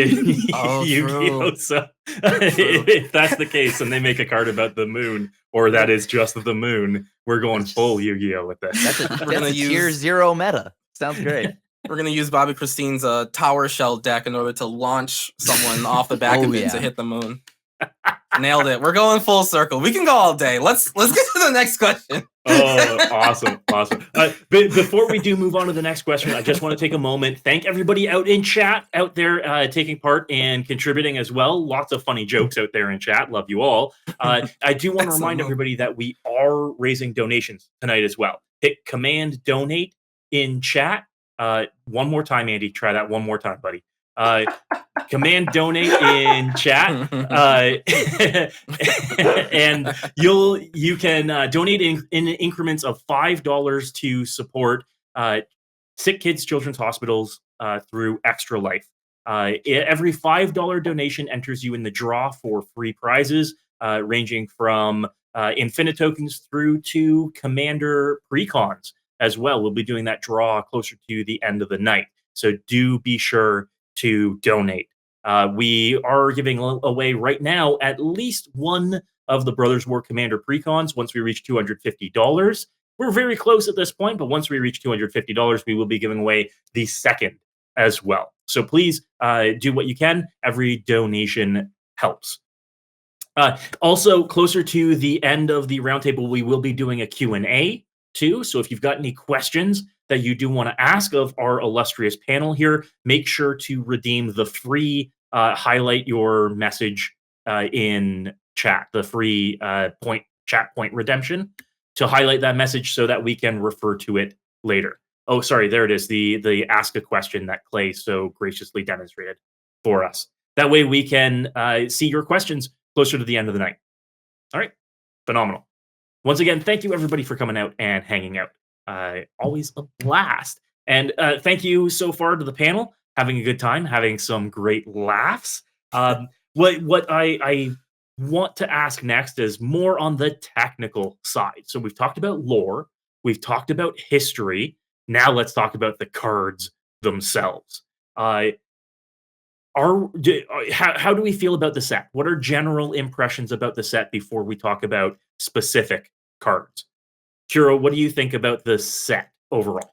Oh, Yu-Gi-Oh! true. So if that's the case and they make a card about the moon, or that is just the moon, we're going full Yu-Gi-Oh! With this. That's gonna a use- tier 0 meta. Sounds great. We're gonna use Bobbie-Christine's Tower Shell deck in order to launch someone off the back of it to hit the moon. Nailed it. We're going full circle. We can go all day. Let's get to the next question. Oh, awesome. But before we do move on to the next question, I just want to take a moment. Thank everybody out in chat, out there taking part and contributing as well. Lots of funny jokes out there in chat. Love you all. I do want to remind everybody that we are raising donations tonight as well. Hit Command Donate in chat. One more time, Andy. Try that one more time, buddy. Command Donate in chat, and you can donate in increments of $5 to support sick kids children's hospitals through Extra Life. Every $5 donation enters you in the draw for free prizes ranging from Infinite tokens through to Commander precons as well. We'll be doing that draw closer to the end of the night, so do be sure to donate. We are giving away right now at least one of the Brothers War Commander precons once we reach $250. We're very close at this point, but once we reach $250, we will be giving away the second as well. So please do what you can. Every donation helps. Also, closer to the end of the roundtable, we will be doing a Q&A too. So if you've got any questions that you do want to ask of our illustrious panel here, make sure to redeem the free highlight your message in chat, the free chat point redemption, to highlight that message so that we can refer to it later. Oh, sorry, there it is, the ask a question that Clay so graciously demonstrated for us. That way we can see your questions closer to the end of the night. All right, phenomenal. Once again, thank you everybody for coming out and hanging out. Always a blast. And thank you so far to the panel, having a good time, having some great laughs. What I want to ask next is more on the technical side. So we've talked about lore, we've talked about history. Now let's talk about the cards themselves. How do we feel about the set? What are general impressions about the set before we talk about specific cards? Kuro, what do you think about the set overall?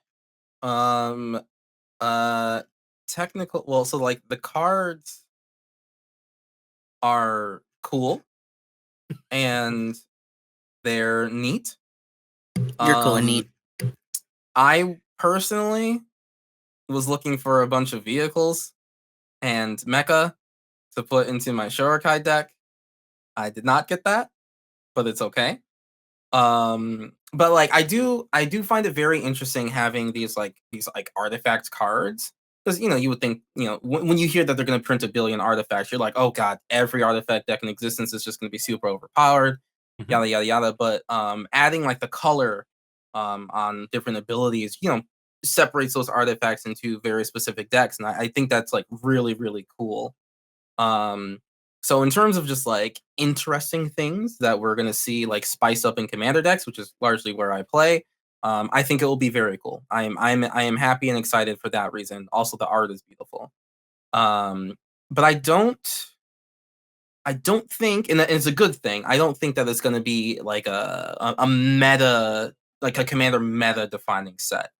Technical. Well, so like the cards are cool and they're neat. You're cool and neat. I personally was looking for a bunch of vehicles and mecha to put into my Shurikai deck. I did not get that, but it's okay. But like I do find it very interesting having these artifact cards, because you would think, when you hear that they're going to print 1 billion artifacts, you're like, oh god, every artifact deck in existence is just going to be super overpowered, yada yada yada. But adding like the color on different abilities, separates those artifacts into very specific decks, and I think that's like really really cool. So in terms of just like interesting things that we're gonna see like spice up in commander decks, which is largely where I play, I think it will be very cool. I am happy and excited for that reason. Also, the art is beautiful. But I don't think, and it's a good thing, I don't think that it's gonna be like a meta, like a commander meta defining set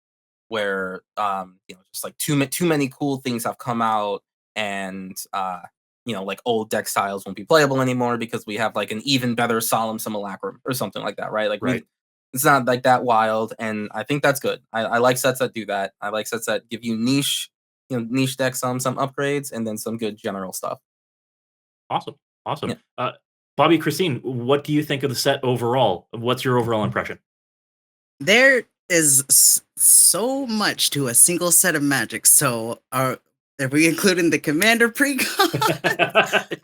where just like too many cool things have come out, and like old deck styles won't be playable anymore because we have like an even better Solemn Simulacrum or something like that, right? Like it's not like that wild, and I think that's good. I like sets that do that. I like sets that give you niche decks, some upgrades, and then some good general stuff. Awesome. Yeah. Bobbie-Christine, what do you think of the set overall? What's your overall impression? There is so much to a single set of Magic. So are we including the Commander precon?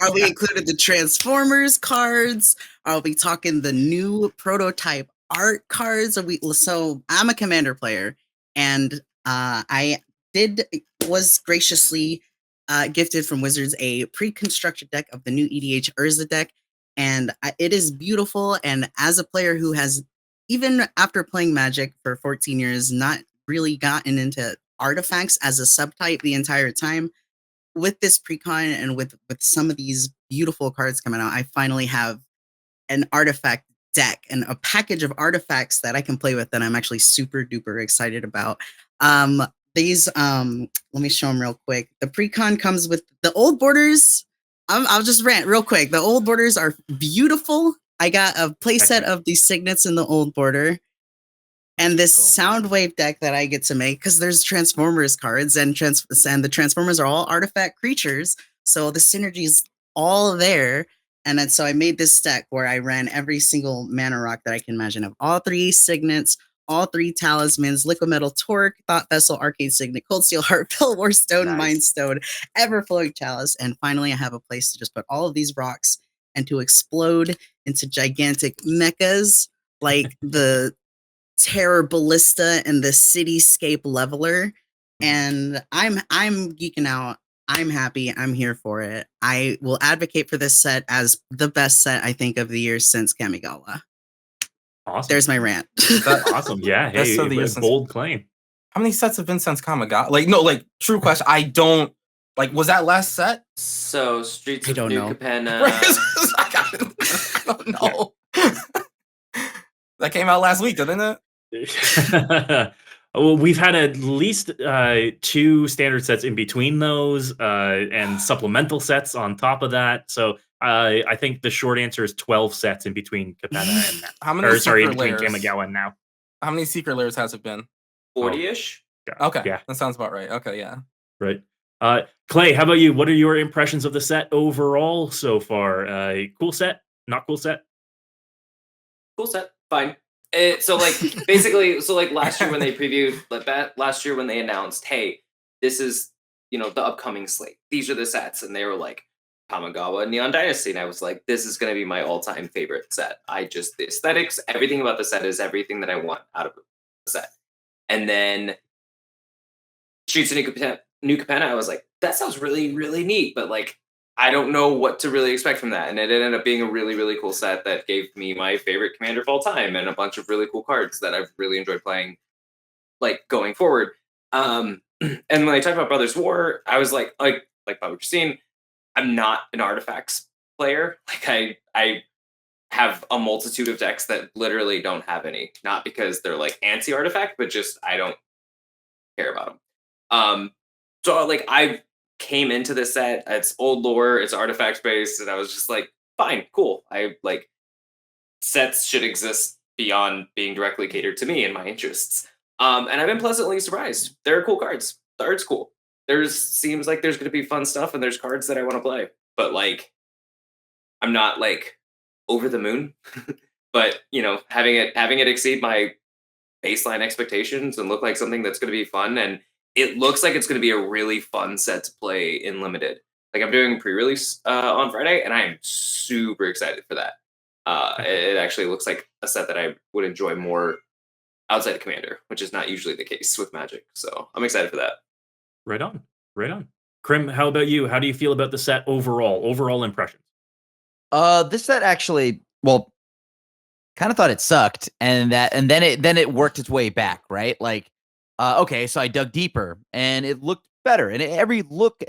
Are we including the Transformers cards? Are we talking the new prototype art cards? So I'm a Commander player, and I was graciously gifted from Wizards a pre-constructed deck of the new EDH Urza deck, and it is beautiful. And as a player who has, even after playing Magic for 14 years, not really gotten into artifacts as a subtype the entire time, with this precon and with some of these beautiful cards coming out, I finally have an artifact deck and a package of artifacts that I can play with that I'm actually super duper excited about. These let me show them real quick. The precon comes with the old borders. I'll just rant real quick. The old borders are beautiful. I got a playset of these signets in the old border, and this Soundwave deck that I get to make, because there's Transformers cards, and the Transformers are all artifact creatures, so the synergy is all there. And then so I made this deck where I ran every single mana rock that I can imagine of all 3 signets, all 3 talismans: Liquid Metal Torque, Thought Vessel, Arcade Signet, Cold Steel Heart, War Stone, Mind Stone, Everflowing Chalice, and finally I have a place to just put all of these rocks and to explode into gigantic mechas like the Terror Ballista and the Cityscape Leveler. And I'm geeking out. I'm happy. I'm here for it. I will advocate for this set as the best set, I think, of the year since Kamigawa. Awesome. There's my rant. Awesome. Yeah. Hey, bold claim. How many sets have been since Kamigawa? Like, no, like, true question. I don't Like, was that last set? So Streets I of don't New know. Capenna. I don't know. That came out last week, didn't it? Well, we've had at least 2 standard sets in between those, and supplemental sets on top of that. So I think the short answer is 12 sets in between Capenna and now. How many Or sorry, in secret between layers? Kamigawa and now. How many secret layers has it been? 40-ish. Okay, Yeah, that sounds about right. Okay, yeah. right. Clay, how about you? What are your impressions of the set overall so far? Cool set? Not cool set? Cool set. Fine. So like basically, so like last year when they previewed, like that last year when they announced, hey, this is the upcoming slate. These are the sets, and they were like Kamigawa Neon Dynasty, and I was like, this is gonna be my all-time favorite set. The aesthetics, everything about the set is everything that I want out of the set. And then Streets of New Capenna, I was like, that sounds really, really neat, but like I don't know what to really expect from that. And it ended up being a really, really cool set that gave me my favorite commander of all time and a bunch of really cool cards that I've really enjoyed playing, like going forward. And when I talked about Brothers War, I was like Bobbie-Christine, I'm not an artifacts player. Like I have a multitude of decks that literally don't have any, not because they're like anti-artifact, but just I don't care about them. So like I came into this set, it's old lore, it's artifact based, and I was just like, fine, cool. I like sets should exist beyond being directly catered to me and my interests. And I've been pleasantly surprised. There are cool cards. The art's cool. Seems like there's gonna be fun stuff, and there's cards that I want to play. But like I'm not like over the moon. But having it exceed my baseline expectations and look like something that's gonna be fun, and it looks like it's going to be a really fun set to play in limited. Like I'm doing pre-release on Friday, and I am super excited for that. It actually looks like a set that I would enjoy more outside of Commander, which is not usually the case with Magic. So I'm excited for that. Right on. Right on. Crim, how about you? How do you feel about the set overall? Overall impressions? This set actually, well, kind of thought it sucked, and then it worked its way back, right? Like, okay, so I dug deeper, and it looked better, and every look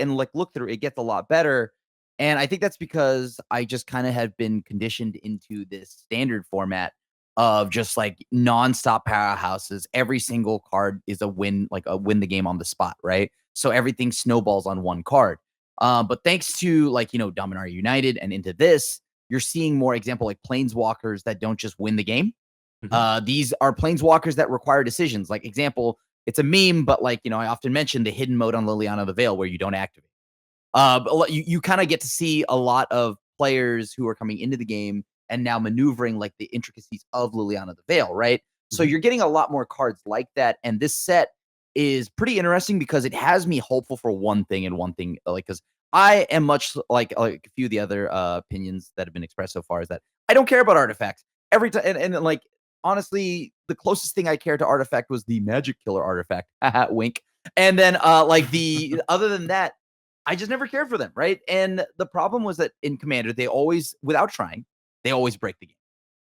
through, it gets a lot better, and I think that's because I just kind of have been conditioned into this standard format of just like nonstop powerhouses. Every single card is a win the game on the spot, right? So everything snowballs on one card. But thanks to Dominaria United and into this, you're seeing more example like planeswalkers that don't just win the game. These are planeswalkers that require decisions. Like example, it's a meme, but I often mention the hidden mode on Liliana the Veil where you don't activate. But you kind of get to see a lot of players who are coming into the game and now maneuvering like the intricacies of Liliana the Veil, right? So you're getting a lot more cards like that. And this set is pretty interesting because it has me hopeful for one thing, because I am much like a few of the other opinions that have been expressed so far is that I don't care about artifacts every time. And like, honestly, the closest thing I cared to artifact was the Magic Killer artifact. Wink. And then other than that, I just never cared for them, right? And the problem was that in Commander, they always, without trying, they always break the game.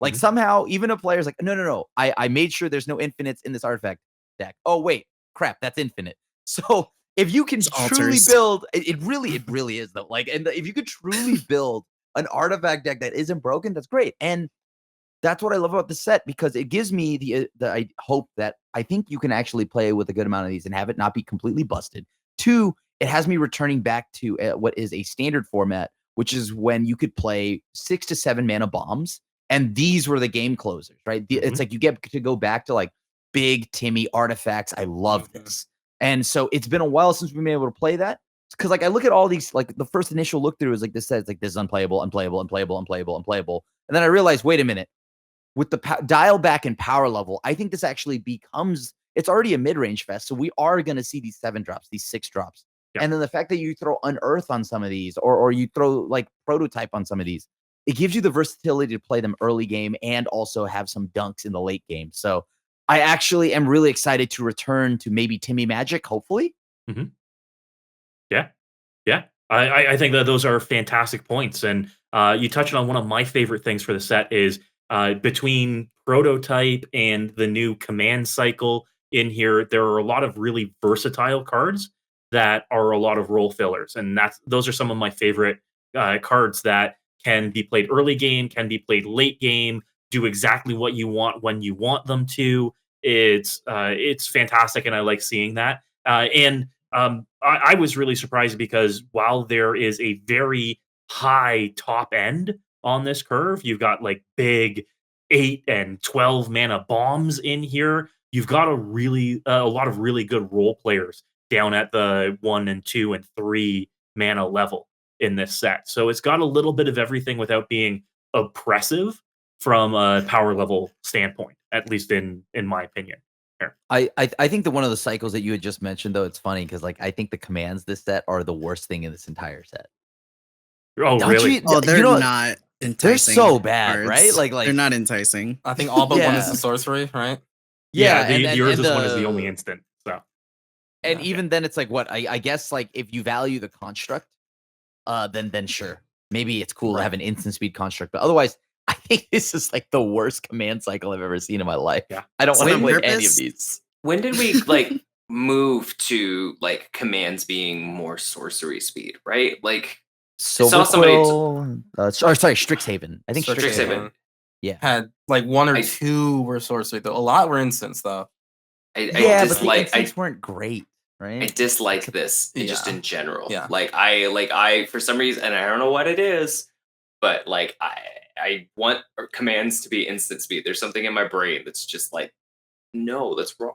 Like somehow, even a player's like, no. I made sure there's no infinites in this artifact deck. Oh, wait, crap, that's infinite. So if you can truly build, it really is though. Like, and if you could truly build an artifact deck that isn't broken, that's great. And that's what I love about the set because it gives me the hope that I think you can actually play with a good amount of these and have it not be completely busted. 2, it has me returning back to what is a standard format, which is when you could play 6 to 7 mana bombs, and these were the game closers, right? It's like you get to go back to like big Timmy artifacts. I love this. And so it's been a while since we've been able to play that. Because like I look at all these, like the first initial look through is like this says like this is unplayable. And then I realized, wait a minute. With the dial back and power level, I think this actually becomes, it's already a mid-range fest. So we are going to see these 7 drops, these 6 drops. Yeah. And then the fact that you throw Unearth on some of these, or you throw like Prototype on some of these, it gives you the versatility to play them early game and also have some dunks in the late game. So I actually am really excited to return to maybe Timmy Magic, hopefully. Yeah. I think that those are fantastic points. And you touched on one of my favorite things for the set is between Prototype and the new command cycle in here, there are a lot of really versatile cards. that are a lot of role fillers, and those are some of my favorite cards that can be played early game, can be played late game, do exactly what you want when you want them to. It's fantastic, and I like seeing that. I was really surprised because while there is a very high top end on this curve, you've got like big 8 and 12 mana bombs in here. You've got a lot of really good role players down at the 1 and 2 and 3 mana level in this set. So it's got a little bit of everything without being oppressive from a power level standpoint, at least in my opinion. I think that one of the cycles that you had just mentioned, though, it's funny because like I think the commands this set are the worst thing in this entire set. Oh, Don't really? you- Oh, they're you know, not enticing. they're so bad, cards. right? Like they're not enticing. I think all but one is Yeah. the sorcery, right? Yeah, and yours is one is the only instant. So And Okay. even then, it's like what I guess like if you value the construct, then sure, maybe it's cool to have an instant speed construct. But otherwise, I think this is like the worst command cycle I've ever seen in my life. Yeah. I don't want to On play any of purpose? these. When did we like move to like commands being more sorcery speed, right? Like saw somebody Sorry, Strixhaven. I think Strixhaven. Yeah. Had like one or I- two were sorcery though. A lot were instants though. I Yeah, but the dislike instants weren't great, right? I dislike this just Yeah. in general. Yeah. Like I for some reason, and I don't know what it is, but like I want commands to be instant speed. There's something in my brain that's just like, no, that's wrong.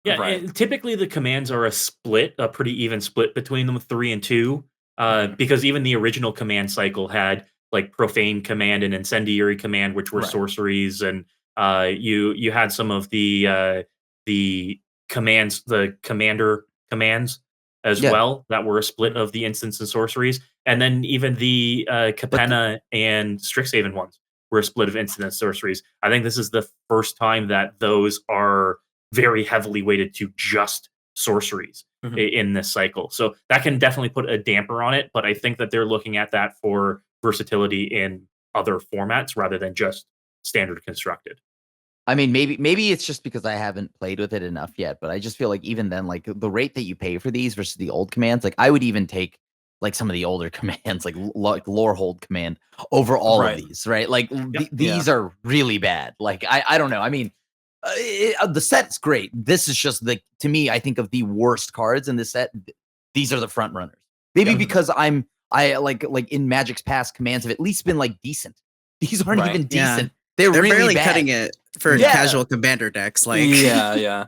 yeah, Right. and typically the commands are a pretty even split between them, 3 and 2. Because even the original command cycle had like profane command and incendiary command, which were Right. sorceries, and you had some of the commands, the commander commands as Yeah. well that were a split of the instants and sorceries, and then even the Capenna and Strixhaven ones were a split of instant and sorceries. I think this is the first time that those are very heavily weighted to just sorceries in this cycle. So that can definitely put a damper on it, but I think that they're looking at that for versatility in other formats rather than just standard constructed. I mean, maybe it's just because I haven't played with it enough yet, but I just feel like even then, like the rate that you pay for these versus the old commands, like I would even take like some of the older commands, like lore hold command over all Right. of these, right? Like these are really bad. Like I don't know. I mean, the set's great. This is just like to me, I think of the worst cards in this set. These are the front runners. Maybe because I like in Magic's past commands have at least been like decent. These aren't Right. even Yeah. decent. They're They're really barely bad. cutting it for Yeah. casual commander decks. Like yeah.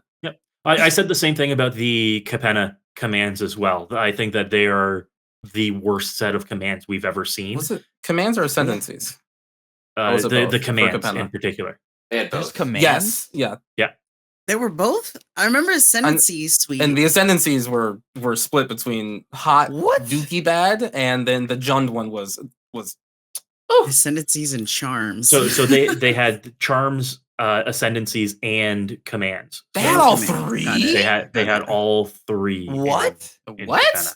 I said the same thing about the Capenna commands as well. I think that they are the worst set of commands we've ever seen. Was it commands or ascendancies? was it both The for commands Capenna? in particular. They had There's both. commands. Yes. Yeah. they were both. I remember Ascendancy Suite. And the ascendancies were split between hot What? dookie bad, and then the Jund one was Ascendancies and Charms. So they had charms, ascendancies, and commands. they So had all Got it. three. they had all three. What? in What? Capenna.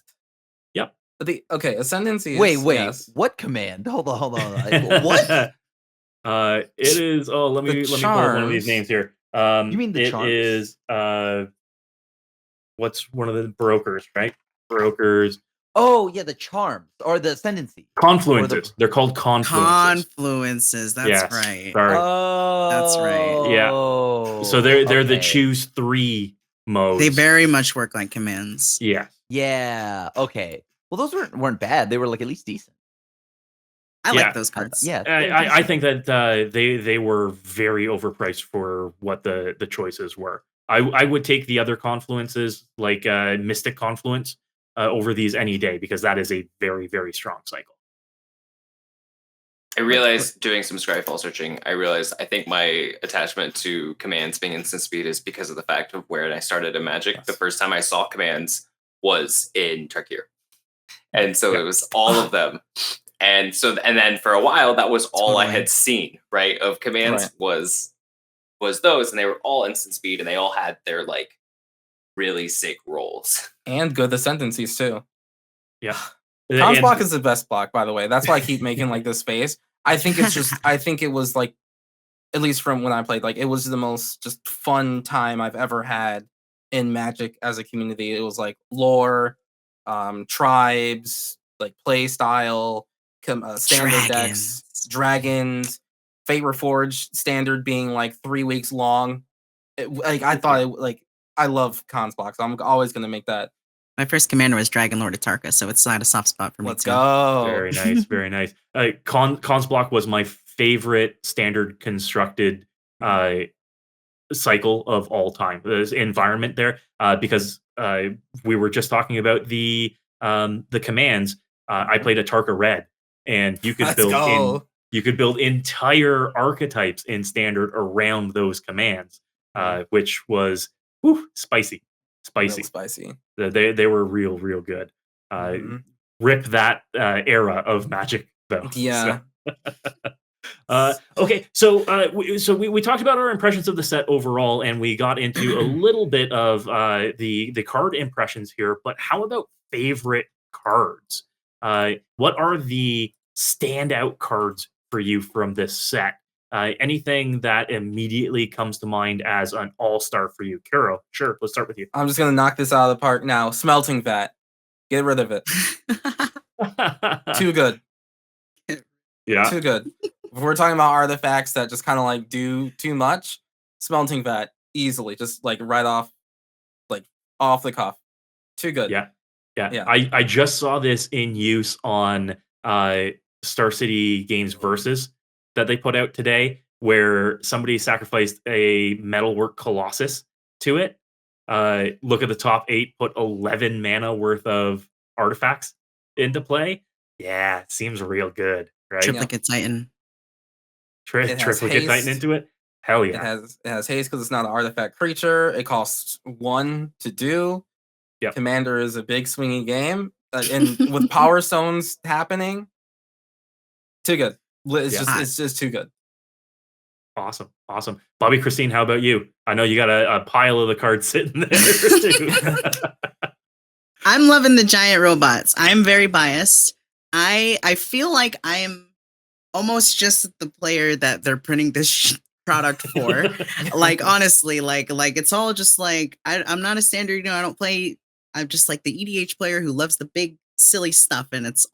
Okay, ascendancies. Wait. yes. What command? Hold on. What? It is. Oh, let me pull up one of these charms. names here. You mean the it charms? is what's one of the brokers, right? Brokers. Oh yeah, the charms or the ascendancy. Confluences. They're called confluences. Confluences. That's Yes, right. sorry. Oh, That's right. Yeah. So they're the okay. choose 3 modes. They very much work like commands. Yeah. Yeah. Okay. Well, those weren't bad. They were like at least decent. I Yeah. like those cards. Yeah. I think that they were very overpriced for what the choices were. I would take the other confluences like Mystic Confluence over these any day because that is a very, very strong cycle. I realized doing some Scryfall searching, I think my attachment to commands being instant speed is because of the fact of where I started in Magic. Yes. The first time I saw commands was in Trakir. And so it was all of them. And then for a while that was all I Totally. had seen, right? Of commands Right. was those, and they were all instant speed and they all had their like really sick rolls. And good ascendancies too. Yeah. Tom's And- block is the best block, by the way. That's why I keep making like this face. I think it was like, at least from when I played, like it was the most just fun time I've ever had in Magic as a community. It was like lore, tribes, like play style, standard decks, dragons, Fate Reforged standard being like 3 weeks long. I love cons blocks. I'm always gonna make that. My first commander was Dragon Lord Atarka, so it's not a soft spot for me. Let's go. Very nice, very nice. Cons block was my favorite standard constructed cycle of all time. There's environment there because we were just talking about the commands. I played Atarka Red, and you could build entire archetypes in standard around those commands, which was spicy. Real spicy. They were real good. Rip that era of Magic though. Yeah. Okay, so we talked about our impressions of the set overall, and we got into a little bit of the card impressions here. But how about favorite cards? What are the standout cards for you from this set? Anything that immediately comes to mind as an all-star for you? Kuro, sure, let's start with you. I'm just gonna knock this out of the park now. Smelting Vat. Get rid of it. Too good. Yeah. Too good. If we're talking about artifacts that just kind of like do too much, Smelting Vat easily, just like right off, like off the cuff. Too good. Yeah. I just saw this in use on Star City Games Versus that they put out today, where somebody sacrificed a Metalwork Colossus to it. Look at the top 8, put 11 mana worth of artifacts into play. Yeah, it seems real good, right? Triplicate Titan. Triplicate Titan into it. Hell yeah! It has haste because it's not an artifact creature. It costs 1 to do. Yep. Commander is a big swingy game, and with Power Stones happening, too good. It's just too good. Awesome. Bobbie-Christine, how about you? I know you got a pile of the cards sitting there too. I'm loving the giant robots. I'm very biased. I feel like I'm almost just the player that they're printing this product for. Like, honestly, like it's all just like I'm not a standard. I don't play. I'm just like the EDH player who loves the big silly stuff, and it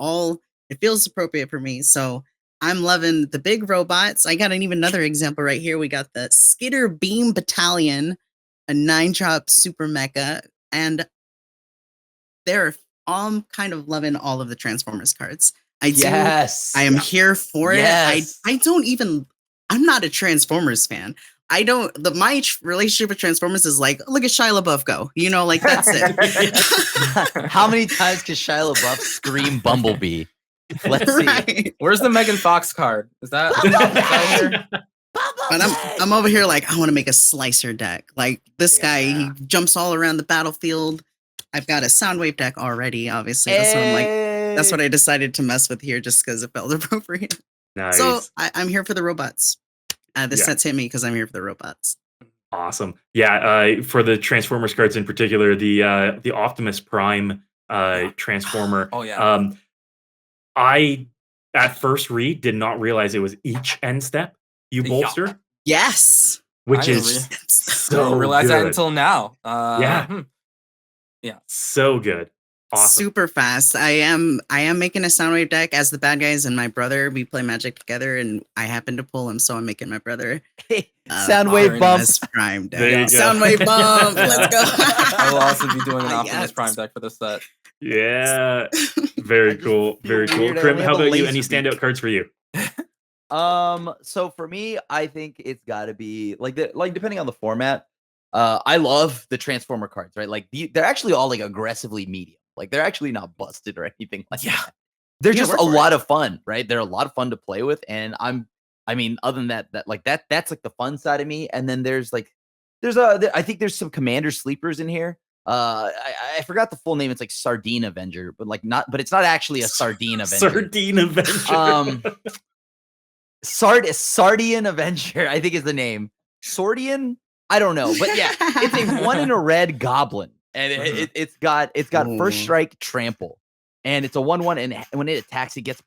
feels appropriate for me. So I'm loving the big robots. I got even another example right here. We got the Skitter Beam Battalion, a 9-drop super mecha, and I'm kind of loving all of the Transformers cards. I am here for it. I'm not a Transformers fan. My relationship with Transformers is like, look at Shia LaBeouf go. Like that's it. How many times can Shia LaBeouf scream Bumblebee? Let's see. Where's the Megan Fox card? Is that here? But I'm over here like, I want to make a slicer deck. Like this guy, he jumps all around the battlefield. I've got a Soundwave deck already, obviously. That's what I decided to mess with here just because it felt appropriate. Nice. So I'm here for the robots. This set's hit me because I'm here for the robots. Awesome. Yeah, for the Transformers cards in particular, the Optimus Prime Transformer. Oh yeah. I at first read did not realize it was each end step you bolster. Yes. Which is so I didn't realize that good. until now. Yeah. So good. Awesome. Super fast. I am making a Soundwave deck as the bad guys and my brother. We play Magic together, and I happen to pull him, so I'm making my brother Soundwave bump. Prime deck. There you go. Soundwave bump. Let's go. I will also be doing an Optimus Prime deck for this set. Yeah. Very cool. Very cool. Crim, how about you? Any standout cards for you? So for me, I think it's got to be like depending on the format. I love the Transformer cards, right? Like they're actually all like aggressively medium. Like they're actually not busted or anything like that. They're just a lot of fun, right? They're a lot of fun to play with, and other than that's like the fun side of me. And then I think there's some Commander sleepers in here. I forgot the full name. It's like Sardine Avenger, but it's not actually a Sardine Avenger. Sardine Avenger. Sardian Avenger, I think is the name. Sordian? I don't know, but yeah, it's a 1 in a red goblin, and it's got first strike trample, and it's a 1/1, and when it attacks, it gets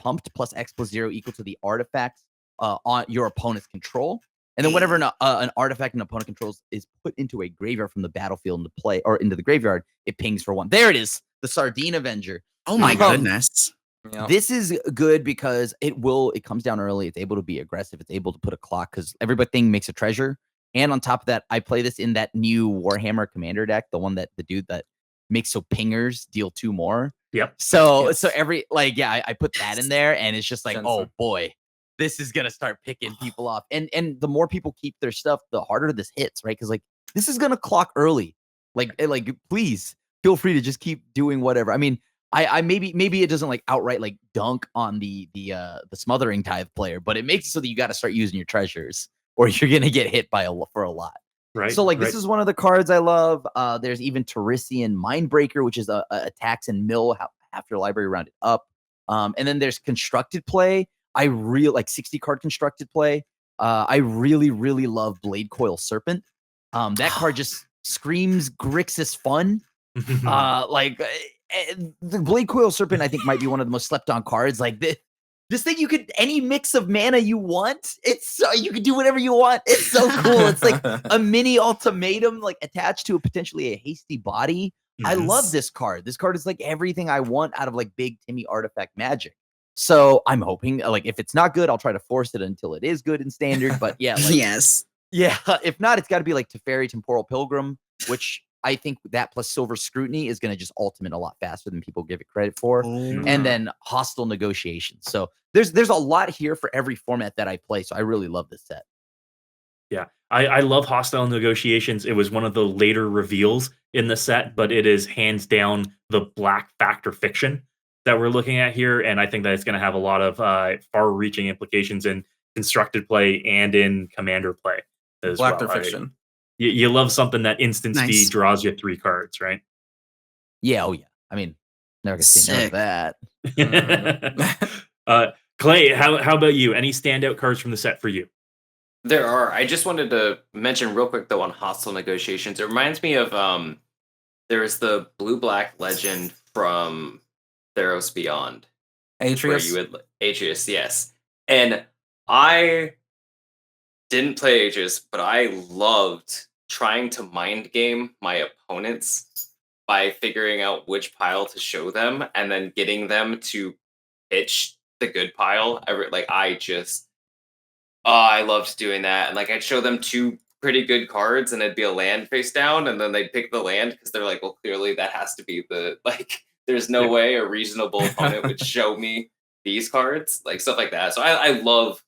pumped plus X +0 equal to the artifacts on your opponent's control. And then whenever an artifact an opponent controls is put into a graveyard from the battlefield into play or into the graveyard, it pings for 1. There it is, the Sardine Avenger. Oh my goodness. Yep. This is good because it comes down early. It's able to be aggressive. It's able to put a clock because everything makes a treasure. And on top of that, I play this in that new Warhammer Commander deck, the one that the dude that makes so pingers deal 2 more. Yep. So Yes. every I put that in there, and it's just like, Sensor. oh boy, this is gonna start picking people off. And the more people keep their stuff, the harder this hits, right? Because like this is gonna clock early. Like please feel free to just keep doing whatever. I mean, I maybe it doesn't like outright like dunk on the smothering tithe player, but it makes it so that you got to start using your treasures, or you're gonna get hit for a lot. Right. So like right. this is one of the cards I love. There's even Teresian Mindbreaker, which is a attacks and mill half your library rounded up. And then there's constructed play. I really like 60 card constructed play. I really love Blade Coil Serpent. That card just screams Grixis fun. The Blade Coil Serpent I think might be one of the most slept on cards. Like this thing, you could any mix of mana you want. You can do whatever you want. It's so cool. It's like a mini ultimatum, like attached to potentially a hasty body. I love this card. This card is like everything I want out of like big Timmy artifact magic. So I'm hoping like if it's not good, I'll try to force it until it is good in standard. But yeah, like, Yes. yeah. If not, it's got to be like Teferi Temporal Pilgrim, which I think that plus Silver Scrutiny is going to just ultimate a lot faster than people give it credit for. And then Hostile Negotiations. So there's a lot here for every format that I play. So I really love this set. Yeah, I love Hostile Negotiations. It was one of the later reveals in the set, but it is hands down the black factor fiction that we're looking at here. And I think that it's going to have a lot of far-reaching implications in constructed play and in commander play as Black well. fiction. You love something that instant Nice. speed draws you 3 cards, right? Yeah. Oh yeah. I mean, never gonna say no to Sick. that. Clay, how about you? Any standout cards from the set for you? There are. I just wanted to mention real quick though on Hostile Negotiations. It reminds me of there's the blue-black legend from Theros Beyond. Where Atreus. you would Atreus, yes. And I didn't play Atreus, but I loved trying to mind game my opponents by figuring out which pile to show them and then getting them to pitch the good pile. I loved doing that. And like I'd show them 2 pretty good cards and it'd be a land face down, and then they'd pick the land because they're like, well, clearly that has to be there's no way a reasonable opponent would show me these cards, like stuff like that. So I love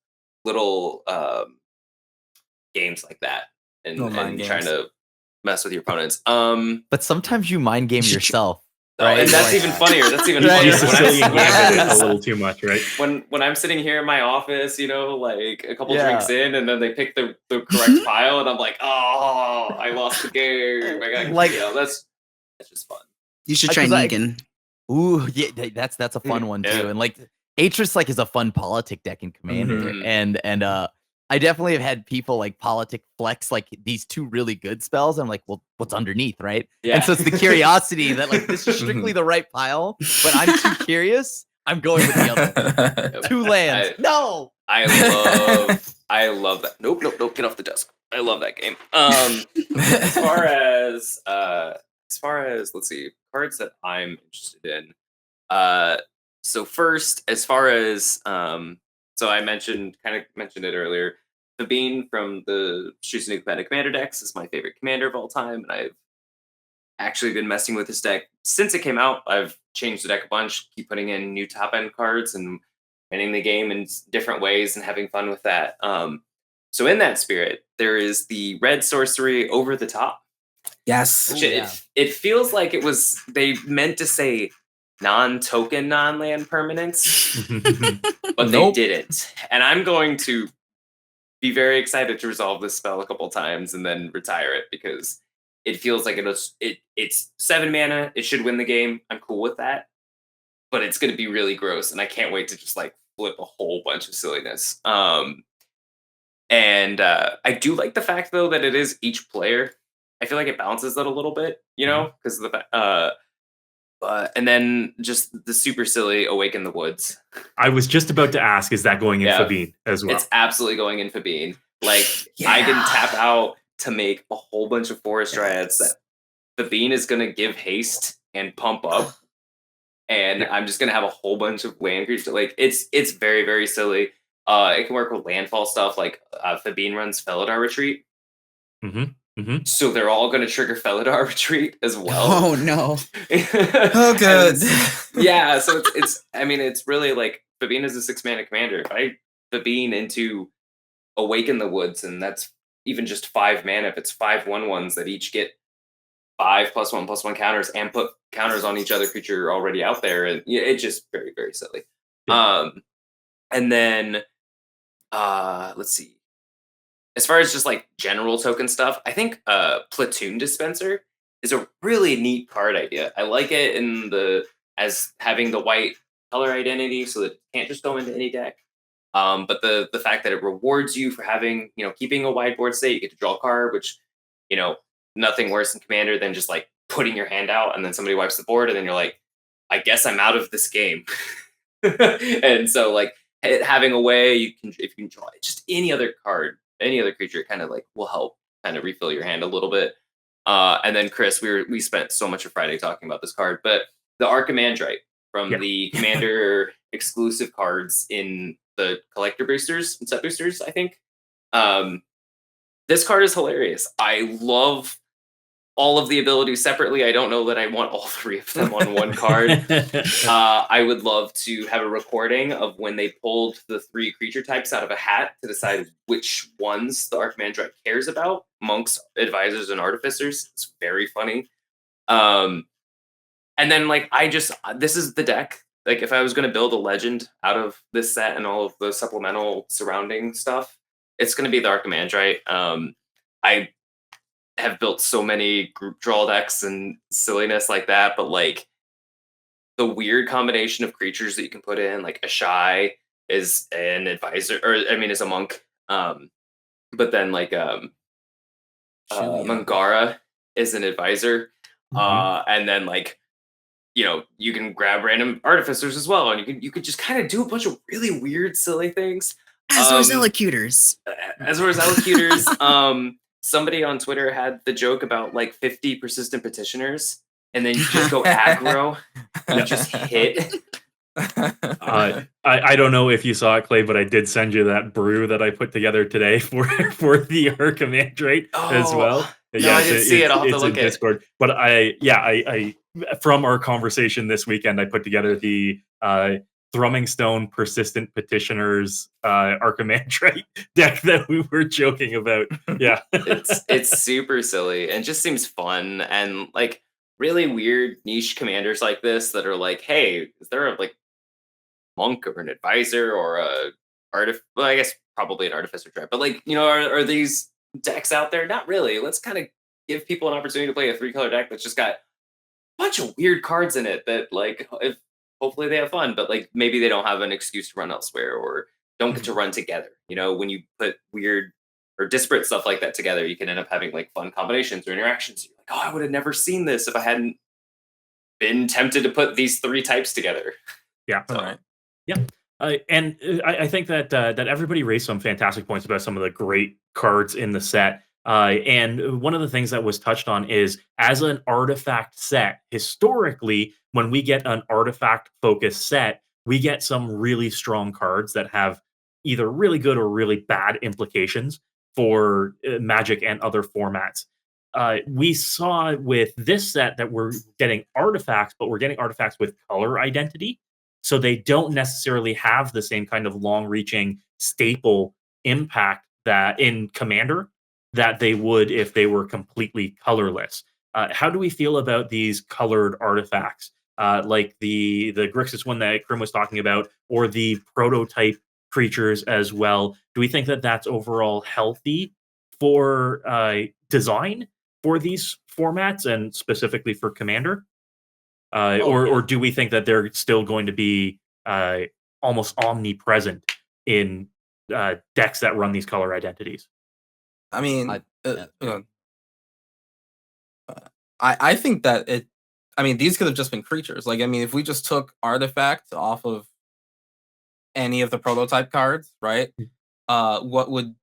little games like that and mind trying games. to mess with your opponents. But sometimes you mind game yourself. Right? And that's Like- even funnier. That's even Right. funnier. You Sicilian gambit it a little too much, right? When I'm sitting here in my office, like a couple Yeah. drinks in, and then they pick the correct pile, and I'm like, oh, I lost the game. I got Like- that's just fun. You should try 'Cause I- Negan. Ooh, yeah, that's a fun one too. Yeah. And like Atreus like is a fun politic deck in Commander. Mhm. And I definitely have had people like politic flex like these 2 really good spells. I'm like, well, what's underneath, right? Yeah. And so it's the curiosity that like this is strictly the right pile, but I'm too curious. I'm going with the other one. 2 lands. No. I love that. Nope, get off the desk. I love that game. As far as let's see, cards that I'm interested in. So first, as far as so I mentioned it earlier. Sabine from the Choose a New Commander decks is my favorite commander of all time, and I've actually been messing with this deck since it came out. I've changed the deck a bunch, keep putting in new top end cards and winning the game in different ways and having fun with that. So in that spirit, there is the red sorcery Over the Top. Yes. Which Ooh, yeah. it feels like they meant to say non-token, non-land permanents, but Nope. they didn't. And I'm going to be very excited to resolve this spell a couple times and then retire it because it feels like it's 7 mana. It should win the game. I'm cool with that, but it's going to be really gross, and I can't wait to just like flip a whole bunch of silliness. And I do like the fact though that it is each player. I feel like it balances that a little bit, because of the and then just the super silly Awaken the Woods. I was just about to ask, is that going in Yeah. Fabine as well? It's absolutely going in Fabine, Like I can tap out to make a whole bunch of forest dryads that the bean is gonna give haste and pump up, and I'm just gonna have a whole bunch of land creatures. Like it's very, very silly. It can work with landfall stuff. Like Fabine runs Felidar Retreat, so they're all gonna trigger Felidar Retreat as well. Oh no! Oh, good. Yeah, so it's. I mean, it's really like Fabine is a 6-mana commander. If I Fabine into Awaken the Woods, and that's even just 5 mana. If it's 5/1/1s that each get 5+1/+1 counters and put counters on each other creature already out there, and it's just very, very silly. Yeah. And then let's see. As far as just like general token stuff, I think Platoon Dispenser is a really neat card idea. I like it in as having the white color identity, so that it can't just go into any deck. But the fact that it rewards you for having, keeping a wide board state, you get to draw a card, which, nothing worse in Commander than just like putting your hand out and then somebody wipes the board and then you're like, I guess I'm out of this game. And so like having a way if you can draw just any other card, any other creature, kind of like will help kind of refill your hand a little bit. And then Chris, we spent so much of Friday talking about this card, but the Archimandrite from the Commander exclusive cards in the collector boosters and set boosters, I think. This card is hilarious. I love all of the abilities separately. I don't know that I want all 3 of them on one card. I would love to have a recording of when they pulled the 3 creature types out of a hat to decide which ones the Archimandrite cares about. Monks, advisors, and artificers. It's very funny. And then like this is the deck. Like if I was going to build a legend out of this set and all of the supplemental surrounding stuff, it's going to be the Archimandrite. I have built so many group draw decks and silliness like that, but like the weird combination of creatures that you can put in, like Ashai is an advisor, is a monk. But then like Mangara is an advisor. And then like, you can grab random artificers as well, and you could just kind of do a bunch of really weird, silly things. Azor's Elocutors. Somebody on Twitter had the joke about like 50 persistent petitioners, and then you just go aggro, and just hit. I don't know if you saw it, Clay, but I did send you that brew that I put together today for the Archimandrite as well. No, I didn't see it. I'll have to look at Discord. But I from our conversation this weekend, I put together the Thrumming Stone Persistent Petitioners Archimandrite deck that we were joking about. Yeah. it's super silly and just seems fun, and like really weird niche commanders like this that are like, hey, is there a like monk or an advisor or well, I guess probably an artificer tribe, but like, are these decks out there? Not really. Let's kind of give people an opportunity to play a 3-color deck that's just got a bunch of weird cards in it that like hopefully they have fun, but like maybe they don't have an excuse to run elsewhere or don't get to run together. When you put weird or disparate stuff like that together, you can end up having like fun combinations or interactions. You're like, oh, I would have never seen this if I hadn't been tempted to put these 3 types together. Yeah. So, All right. Yeah. And I think that everybody raised some fantastic points about some of the great cards in the set. And one of the things that was touched on is, as an artifact set, historically, when we get an artifact focused set, we get some really strong cards that have either really good or really bad implications for Magic and other formats. We saw with this set that we're getting artifacts, but we're getting artifacts with color identity. So they don't necessarily have the same kind of long-reaching staple impact that in Commander that they would if they were completely colorless. How do we feel about these colored artifacts, like the Grixis one that Crim was talking about, or the prototype creatures as well? Do we think that that's overall healthy for design for these formats and specifically for Commander? Or do we think that they're still going to be almost omnipresent in decks that run these color identities? I mean, I think that these could have just been creatures. Like, if we just took artifacts off of any of the prototype cards, right? What would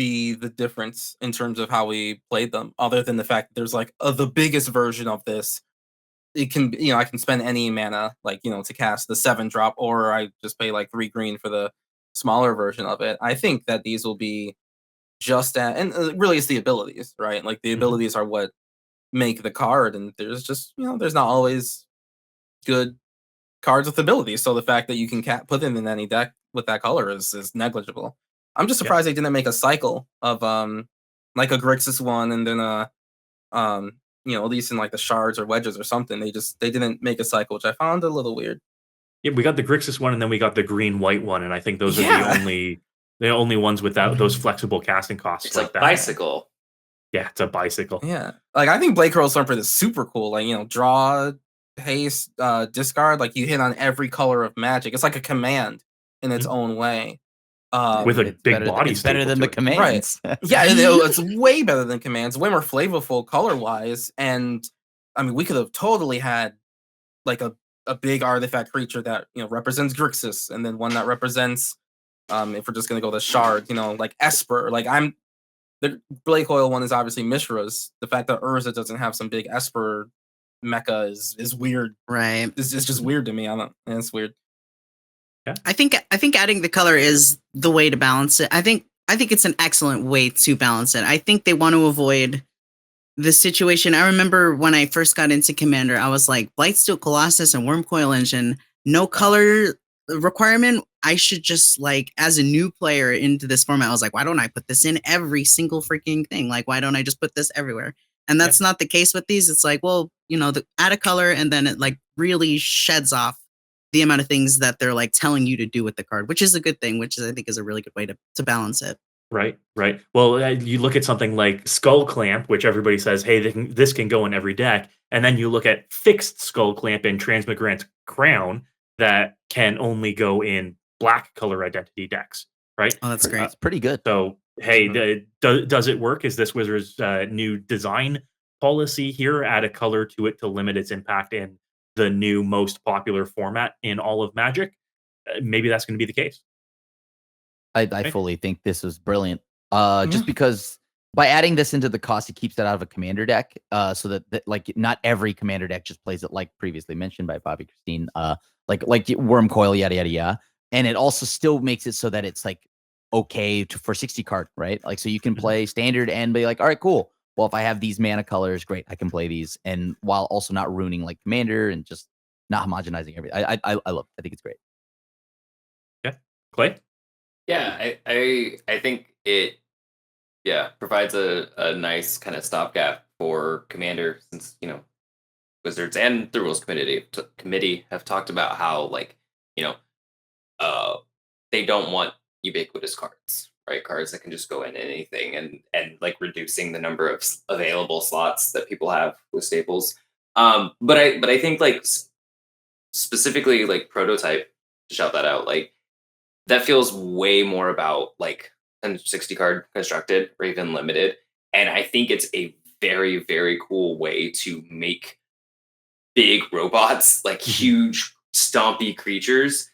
be the difference in terms of how we played them, other than the fact that there's like the biggest version of this. It can, I can spend any mana, like, to cast the 7-drop, or I just pay like 3 green for the smaller version of it. I think that these will be just and really it's the abilities, right? Like the abilities are what make the card, and there's just, there's not always good cards with abilities. So the fact that you can put them in any deck with that color is negligible. I'm just surprised they didn't make a cycle of like a Grixis one, and then at least in like the shards or wedges or something. They didn't make a cycle, which I found a little weird. Yeah, we got the Grixis one, and then we got the green-white one, and I think those are the only ones without those flexible casting costs. It's like like that. bicycle. Yeah, it's a bicycle. Yeah, like I think Blade Curl Slurper is super cool. Like, draw, haste, discard. Like you hit on every color of Magic. It's like a command in its own way. With a It's big better, body. it's better staple than to the it. commands. Yeah, it's way better than commands. Way more flavorful color wise, and I mean, we could have totally had like a big artifact creature that represents Grixis, and then one that represents, if we're just gonna go the shard, like Esper. Like the Blade Coil one is obviously Mishra's. The fact that Urza doesn't have some big Esper mecha is weird. Right. It's just weird to me. It's weird. I think adding the color is the way to balance it. I think it's an excellent way to balance it. I think they want to avoid the situation. I remember when I first got into Commander, I was like, Blightsteel Colossus and Wormcoil Engine, no color requirement. I should just, like, as a new player into this format, I was like, why don't I put this in every single freaking thing? Like, why don't I just put this everywhere? And that's not the case with these. It's like, well, add a color, and then it like really sheds off the amount of things that they're like telling you to do with the card, which is a good thing, which I think is a really good way to balance it. Right. Well, you look at something like Skull Clamp, which everybody says, hey, this can go in every deck. And then you look at fixed Skull Clamp in Transmigrant Crown that can only go in black color identity decks, right? Oh, that's great. It's pretty good. So, hey, does it work? Is this Wizards' new design policy here? Add a color to it to limit its impact in the new most popular format in all of Magic? Maybe that's going to be the case. I fully think this is brilliant. Just because by adding this into the cost, it keeps that out of a commander deck. So that like not every commander deck just plays it, like previously mentioned by Bobbie-Christine. Like Wormcoil, yada yada yada. And it also still makes it so that it's like okay for 60 card, right? Like so you can play standard and be like, all right, cool. Well, if I have these mana colors, great, I can play these, and while also not ruining like commander and just not homogenizing everything. I love it. I think it's great. Yeah, Clay. Yeah, I think it provides a nice kind of stopgap for Commander, since Wizards and the Rules Committee have talked about how they don't want ubiquitous cards, right? Cards that can just go in anything, and like reducing the number of available slots that people have with staples. But I think like specifically like Prototype, to shout that out, like that feels way more about like 60 card constructed or even limited. And I think it's a very, very cool way to make big robots, like huge stompy creatures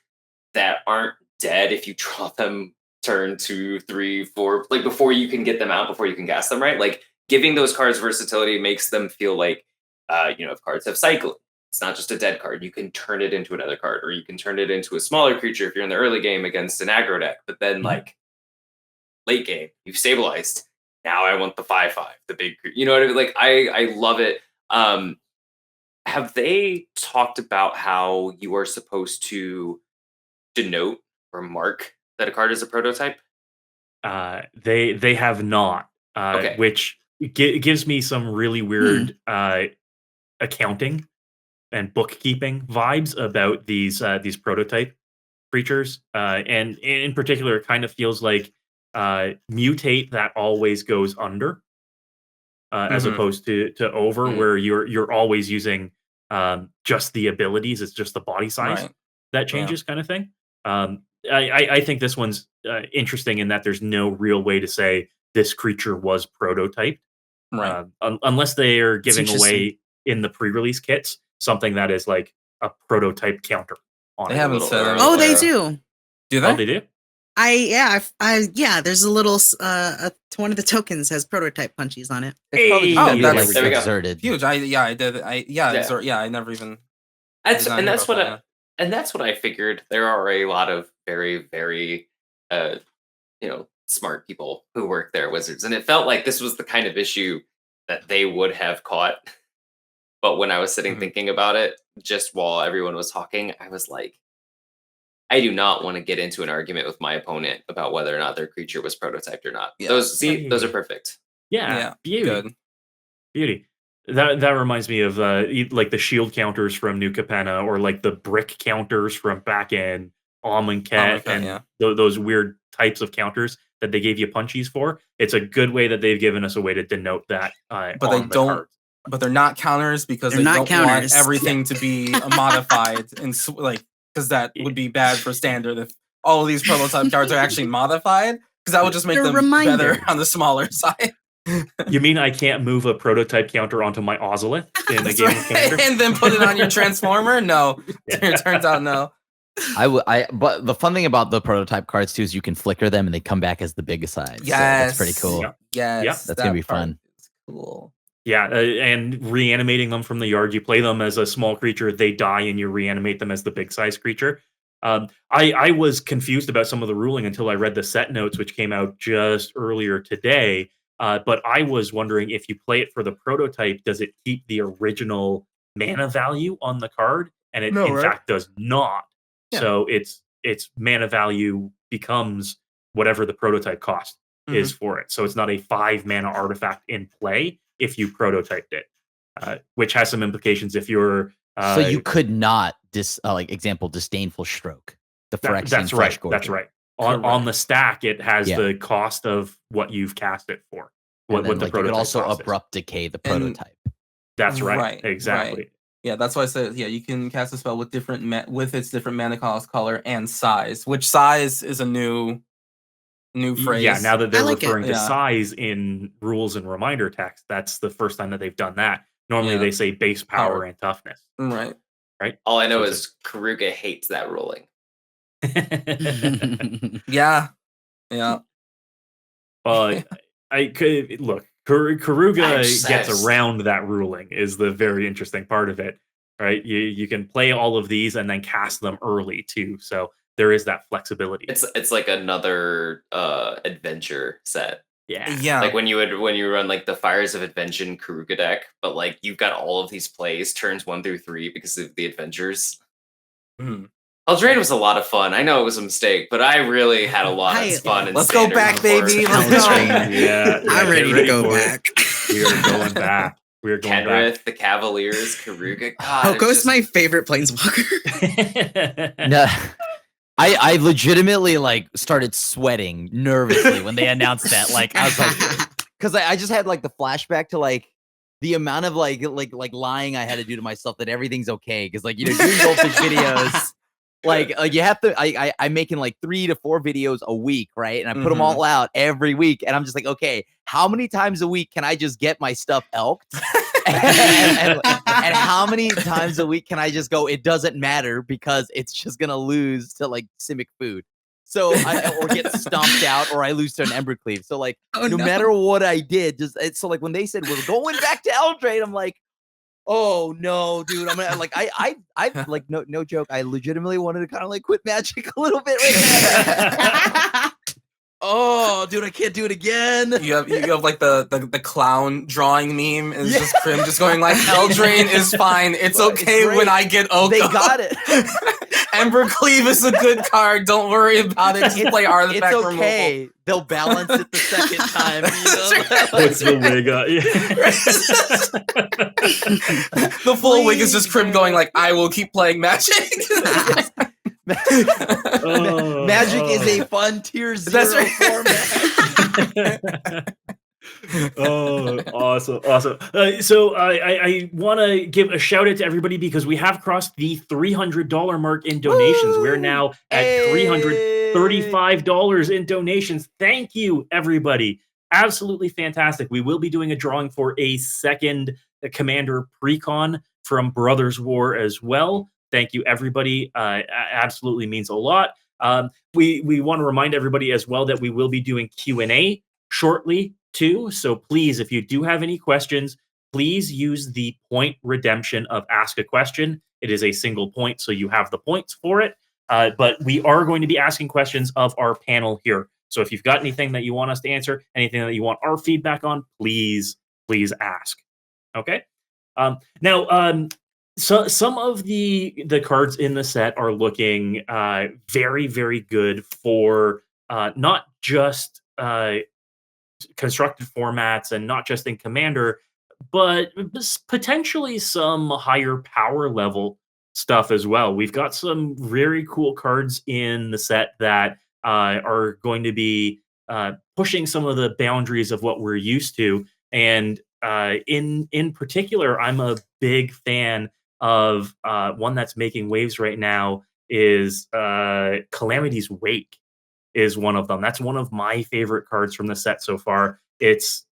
that aren't dead if you draw them turn 2, 3, 4, like before you can get them out, before you can cast them, right? Like giving those cards versatility makes them feel like, if cards have cycling, it's not just a dead card. You can turn it into another card, or you can turn it into a smaller creature if you're in the early game against an aggro deck. But then, like, late game, you've stabilized. Now I want the 5/5, the big, you know what I mean? Like, I love it. Have they talked about how you are supposed to denote or mark that a card is a prototype? They have not, Okay. which gives me some really weird accounting and bookkeeping vibes about these prototype creatures, and in particular, it kind of feels like mutate that always goes under, as opposed to over, where you're always using just the abilities. It's just the body size that changes, kind of thing. I think this one's interesting in that there's no real way to say this creature was prototyped, unless they are giving away in the pre-release kits something that is like a prototype counter on They it. haven't said Oh, they do. Do they? Oh, they do? Yeah, there's a little one of the tokens has prototype punchies on it. It's probably just Hey, gonna be, there like, we go. exerted. Huge. I did. I never even. That's did not and hear that's about what that, and that's what I figured. There are a lot of very, very smart people who work there at Wizards. And it felt like this was the kind of issue that they would have caught. But when I was sitting Mhm. thinking about it, just while everyone was talking, I was like, I do not want to get into an argument with my opponent about whether or not their creature was prototyped or not. Yeah. Those are perfect. Yeah, beauty. Good. Beauty. That reminds me of like the shield counters from New Capenna, or like the brick counters from back in Amonkhet, and yeah. those weird types of counters that they gave you punchies for. It's a good way that they've given us a way to denote that. But on they the don't. cards. But they're not counters because They're they not don't want counters. everything to be modified and because that would be bad for standard if all of these prototype cards are actually modified, because that would just make They're them reminders. better on the smaller side. You mean I can't move a prototype counter onto my Ozolith in a That's game of right. Commander? And then put it on your transformer? No. Yeah. It turns out no. But the fun thing about the prototype cards too is you can flicker them and they come back as the big size. So that's pretty cool. Yep. Yes. Yep. That's gonna be part fun. is cool. Yeah, and reanimating them from the yard. You play them as a small creature, they die, and you reanimate them as the big size creature. I was confused about some of the ruling until I read the set notes, which came out just earlier today. But I was wondering, if you play it for the prototype, does it keep the original mana value on the card? And it, No, in right? fact, does not. Yeah. So its mana value becomes whatever the prototype cost is for it. So it's not a 5 mana artifact in play if you prototyped it, which has some implications if you're. So you could not example Disdainful Stroke. The Phyrexian That's Flesh right. That's Gorger. right. On the stack, it has Yeah. the cost of what you've cast it for. And then, What the you could prototype also cost is. abrupt decay the And- prototype. That's right. Right, Exactly. right. Yeah, that's why I said, yeah, you can cast a spell with with its different mana cost, color, and size. Which size is a new phrase. Yeah, now that they're I like it. referring to Yeah. size in rules and reminder text, that's the first time that they've done that. Normally Yeah. they say base power Power. and toughness. Right. Right? All I know So is Karuga hates that ruling. Yeah. Yeah. But I could look. Karuga Obsessed. gets around that ruling is the very interesting part of it, right? You can play all of these and then cast them early too, so there is that flexibility. It's like another adventure set. Yeah, Yeah. Like when you run like the Fires of Adventure Karuga deck, but like you've got all of these plays turns 1 through 3 because of the adventures. Mhm. Eldraine was a lot of fun. I know it was a mistake, but I really had a lot Hey, of fun. In let's go Standard back, before. baby. Let's go. yeah. I'm get ready to go for it. back. We are going back. We are going Kenrith, the Cavaliers, Karuga. God, Oh, it's Ghost just- my favorite planeswalker. back. No, I legitimately like started sweating nervously when they announced that. Like I was like, because I just had like the flashback to like the amount of like lying I had to do to myself that everything's okay. Because like doing goldfish videos, like you have to. I'm making like 3 to 4 videos a week, right? And I put them all out every week, and I'm just like, okay, how many times a week can I just get my stuff elked? and how many times a week can I just go, it doesn't matter because it's just gonna lose to like Simic Food. So or get stomped out, or I lose to an Embercleave. So like Oh, no matter what I did, so like when they said we're going back to Eldraine, I'm like, oh no, dude. I'm gonna like I like no joke. I legitimately wanted to kind of like quit Magic a little bit right now. Oh, dude, I can't do it again. You have like the clown drawing meme, and it's just Crim just going like, Eldraine is fine. It's Well, it's okay great. when I get Oko. They got it. Embercleave is a good card. Don't worry about it. Just play artifact It's removal. okay. They'll balance it the second time. Puts the wig up. The full wig is just Crim going like, I will keep playing Magic. Magic is a fun tier 0 That's right. format. Oh, awesome. So I want to give a shout out to everybody because we have crossed the $300 mark in donations. We're now at $335 in donations. Thank you, everybody. Absolutely fantastic. We will be doing a drawing for a second Commander Precon from Brothers War as well. Thank you, everybody. Absolutely means a lot. We want to remind everybody as well that we will be doing Q&A shortly too. So please, if you do have any questions, please use the point redemption of Ask a Question. It is a single point, so you have the points for it. But we are going to be asking questions of our panel here. So if you've got anything that you want us to answer, anything that you want our feedback on, please ask. Okay. Now, so some of the cards in the set are looking very, very good for not just constructed formats and not just in Commander, but potentially some higher power level stuff as well. We've got some very cool cards in the set that are going to be pushing some of the boundaries of what we're used to. And in particular, I'm a big fan of one that's making waves right now is Calamity's Wake is one of them. That's one of my favorite cards from the set so far. It's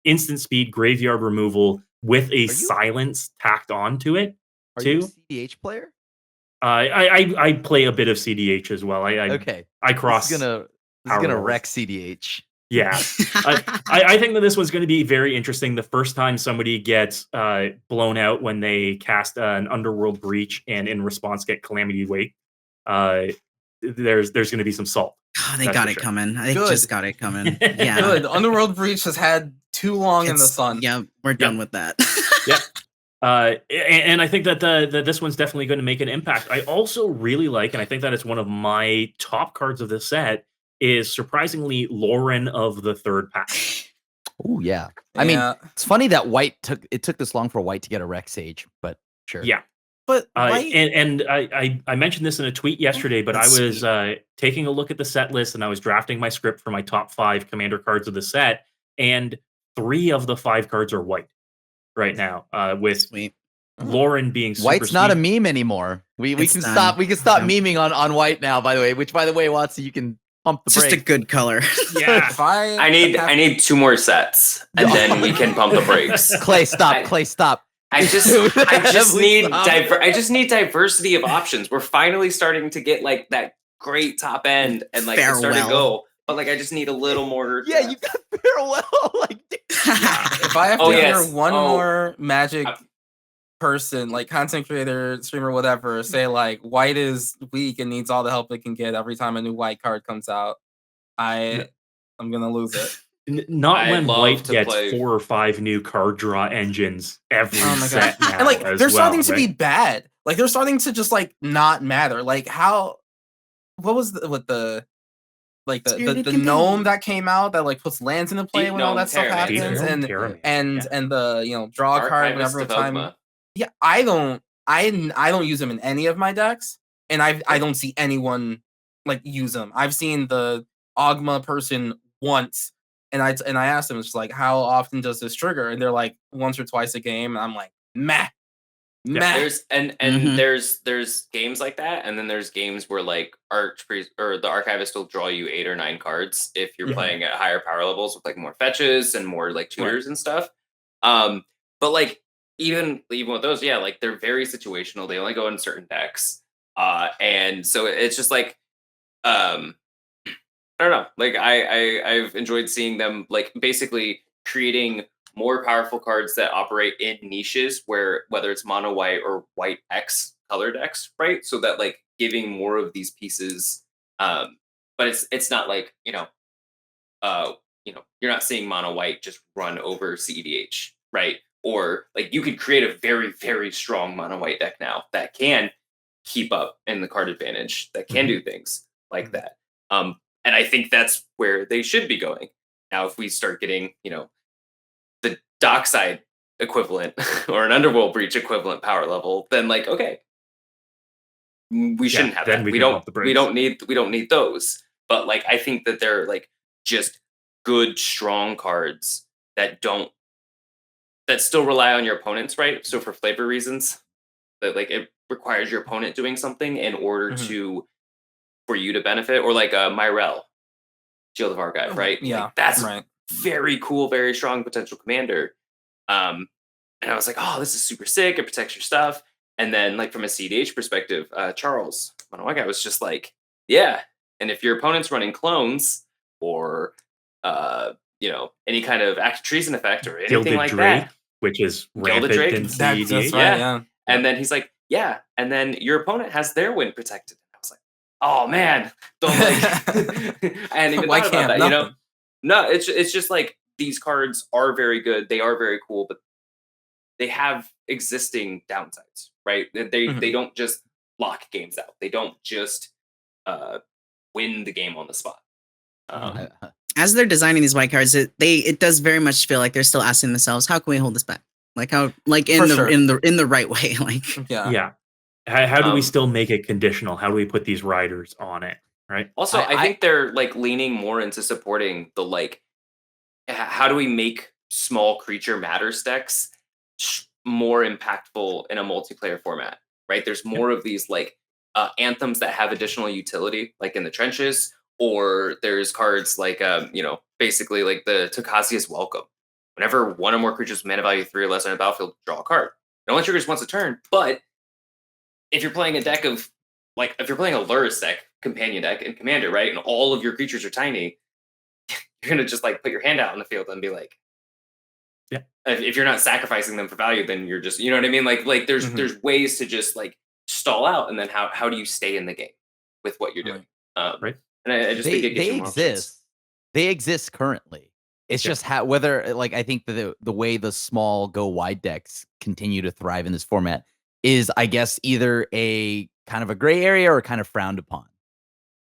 instant speed graveyard removal with a silence tacked onto it Are you too. a CDH player? I play a bit of CDH as well. Okay. I cross. This is gonna wreck CDH. Yeah. I think that this one's going to be very interesting. The first time somebody gets blown out when they cast an Underworld Breach and in response get Calamity Wake, there's going to be some salt. Oh, they got it coming. They Good. just got it coming. Yeah. Good. The Underworld Breach has had too long in the sun. Yeah, we're done with that. Yep. And I think that this one's definitely going to make an impact. I also really like, and I think that it's one of my top cards of the set, is surprisingly Lauren of the Third Pack. Oh yeah. I mean, it's funny that White took this long for White to get a Rex Sage, but sure. Yeah. But and I mentioned this in a tweet yesterday, but I was taking a look at the set list and I was drafting my script for my top 5 Commander cards of the set, and 3 of the 5 cards are White right now. With Lauren being super White's not a sweet. meme anymore. We can stop memeing on White now. By the way, Watsy, you can pump the brakes. Just a good color. Yeah. I need 2 more sets, and then we can pump the brakes. Clay, stop. I just need diversity of options. We're finally starting to get like that great top end, and like it's starting to go. But like I just need a little more. Yeah, you got farewell. Like, if I have to hear one more Magic person, like content creator, streamer, whatever, say like White is weak and needs all the help it can get every time a new White card comes out, I'm gonna lose it. Not when White gets 4 or 5 new card draw engines every set now. And like they're starting to right? be bad. Like they're starting to just like not matter. Like what was the gnome that came out that like puts lands into play when all that stuff happens, and the draw card whenever time. Yeah, I don't use them in any of my decks, and I don't see anyone like use them. I've seen the Ogma person once. And I asked them, it's like, how often does this trigger? And they're like, once or twice a game. And I'm like, meh. There's there's games like that, and then there's games where like the Archivist will draw you 8 or 9 cards if you're playing at higher power levels with like more fetches and more like tutors and stuff. But like even with those, like they're very situational. They only go in certain decks, and so it's just like I don't know. Like I've enjoyed seeing them like basically creating more powerful cards that operate in niches where whether it's mono white or white X color decks, right? So that like giving more of these pieces, but it's not like you're not seeing mono white just run over CEDH, right? Or like you could create a very, very strong mono white deck now that can keep up in the card advantage, that can do things like that. And I think that's where they should be going. Now, if we start getting, the Dockside equivalent or an Underworld Breach equivalent power level, then like, okay, we shouldn't have that. We don't need those. But like, I think that they're like just good, strong cards that still rely on your opponents, right? So for flavor reasons, that like it requires your opponent doing something in order for you to benefit, or like Myrel, Shield of Archive, right? Yeah, like, that's very cool, very strong potential commander. And I was like, oh, this is super sick. It protects your stuff. And then, like from a CDH perspective, Charles Monowaga was just like Yeah, and if your opponent's running clones or any kind of act treason effect or anything Gilded like Drake, that, which is Gilded rampant Drake, in That's CEDH. right. Yeah. Yeah. and then he's like, yeah, and then your opponent has their win protected. I was like, oh man, don't like. I hadn't even Why thought about can't that. nothing? No, it's just like these cards are very good. They are very cool, but they have existing downsides, right? They don't just lock games out. They don't just win the game on the spot. As they're designing these white cards, it does very much feel like they're still asking themselves, how can we hold this back? Like how, like in For the sure. in the right way. Like Yeah. Yeah. How do we Um, still make it conditional? How do we put these riders on it? Right. Also, I think they're like leaning more into supporting the like, how do we make small creature matters decks more impactful in a multiplayer format? Right. There's more of these like anthems that have additional utility, like in the trenches, or there's cards like basically like the Tokasia's Welcome. Whenever one or more creatures with mana value 3 or less on a battlefield, draw a card. It only triggers once a turn, but if you're playing a deck of like if you're playing a Lurrus deck, companion deck, and Commander, right, and all of your creatures are tiny, you're gonna just like put your hand out on the field and be like, yeah. If you're not sacrificing them for value, then you're just, you know what I mean? Like there's ways to just like stall out, and then how do you stay in the game with what you're doing? Right. And I just think it gives you more options. They exist currently. It's just how whether like I think the way the small go wide decks continue to thrive in this format is, I guess, either a kind of a gray area or kind of frowned upon.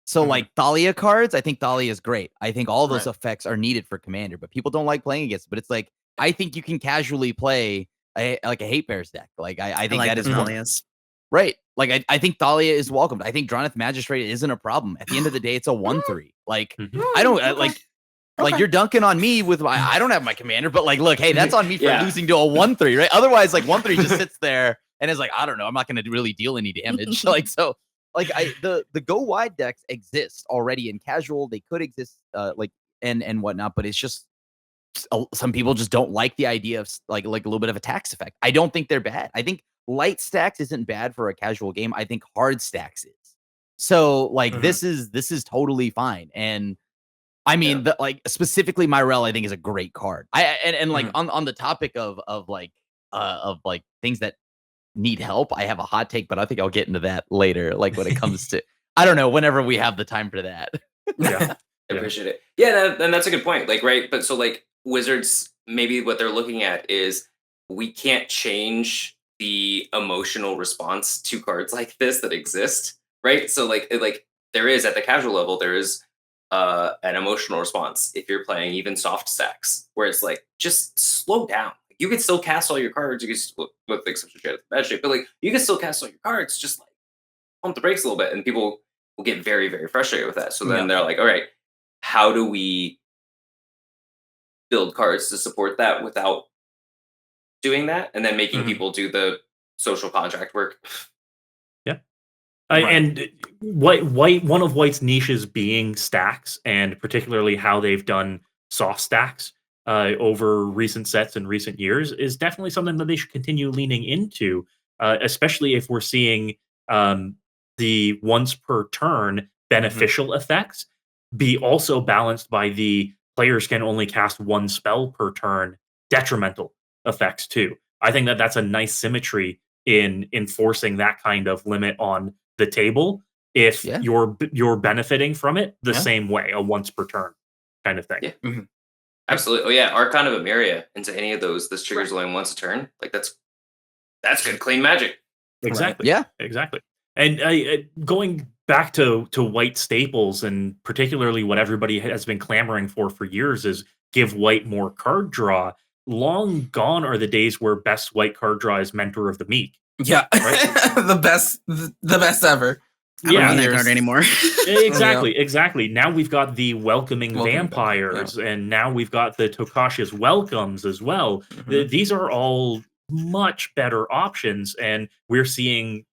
So like Thalia cards, I think Thalia is great. I think all those effects are needed for Commander, but people don't like playing against it. But it's like I think you can casually play a Hate Bears deck. Like I think like that is Thalias. right. Like I think Thalia is welcomed. I think Droneth Magistrate isn't a problem. At the end of the day, it's a 1/3. Like I don't like you're dunking on me with I don't have my Commander, but like look, hey, that's on me for losing to a 1/3, right? Otherwise, like 1/3 just sits there and is like, I don't know, I'm not going to really deal any damage. Like so, like the go wide decks exist already in casual. They could exist and whatnot, but it's just some people just don't like the idea of like a little bit of a tax effect. I don't think they're bad. I think light stacks isn't bad for a casual game. I think hard stacks is. So like this is totally fine. And I mean like specifically Myrel I think is a great card. And like on the topic of things that need help, I have a hot take, but I think I'll get into that later, like when it comes to I don't know, whenever we have the time for that. I appreciate it. Yeah, and that's a good point. Like, right, but so like Wizards, maybe what they're looking at is we can't change the emotional response to cards like this that exist, right? So like there is at the casual level, there is an emotional response if you're playing even soft stacks, where it's like just slow down. You can still cast all your cards. You can with exception of bad shape, but like you can still cast all your cards. Just like pump the brakes a little bit, and people will get very, very frustrated with that. So then they're like, all right, how do we build cards to support that without doing that, and then making people do the social contract work? Yeah. And one of White's niches being stacks, and particularly how they've done soft stacks over recent sets and recent years, is definitely something that they should continue leaning into, especially if we're seeing the once per turn beneficial effects be also balanced by the players can only cast one spell per turn detrimental effects too. I think that that's a nice symmetry in enforcing that kind of limit on the table if you're benefiting from it the same way, a once per turn kind of thing. Yeah. Absolutely. Oh yeah, Archon of Emeria into any of those, this triggers only once a turn. Like that's good clean magic. Exactly. Yeah. Exactly. And going back to White staples, and particularly what everybody has been clamoring for years, is give White more card draw. Long gone are the days where best White card draw is Mentor of the Meek. Yeah, right? the best ever. I don't need that card anymore. Exactly. Now we've got the Welcoming Vampires, and now we've got the Tokashi's Welcomes as well. These are all much better options, and we're seeing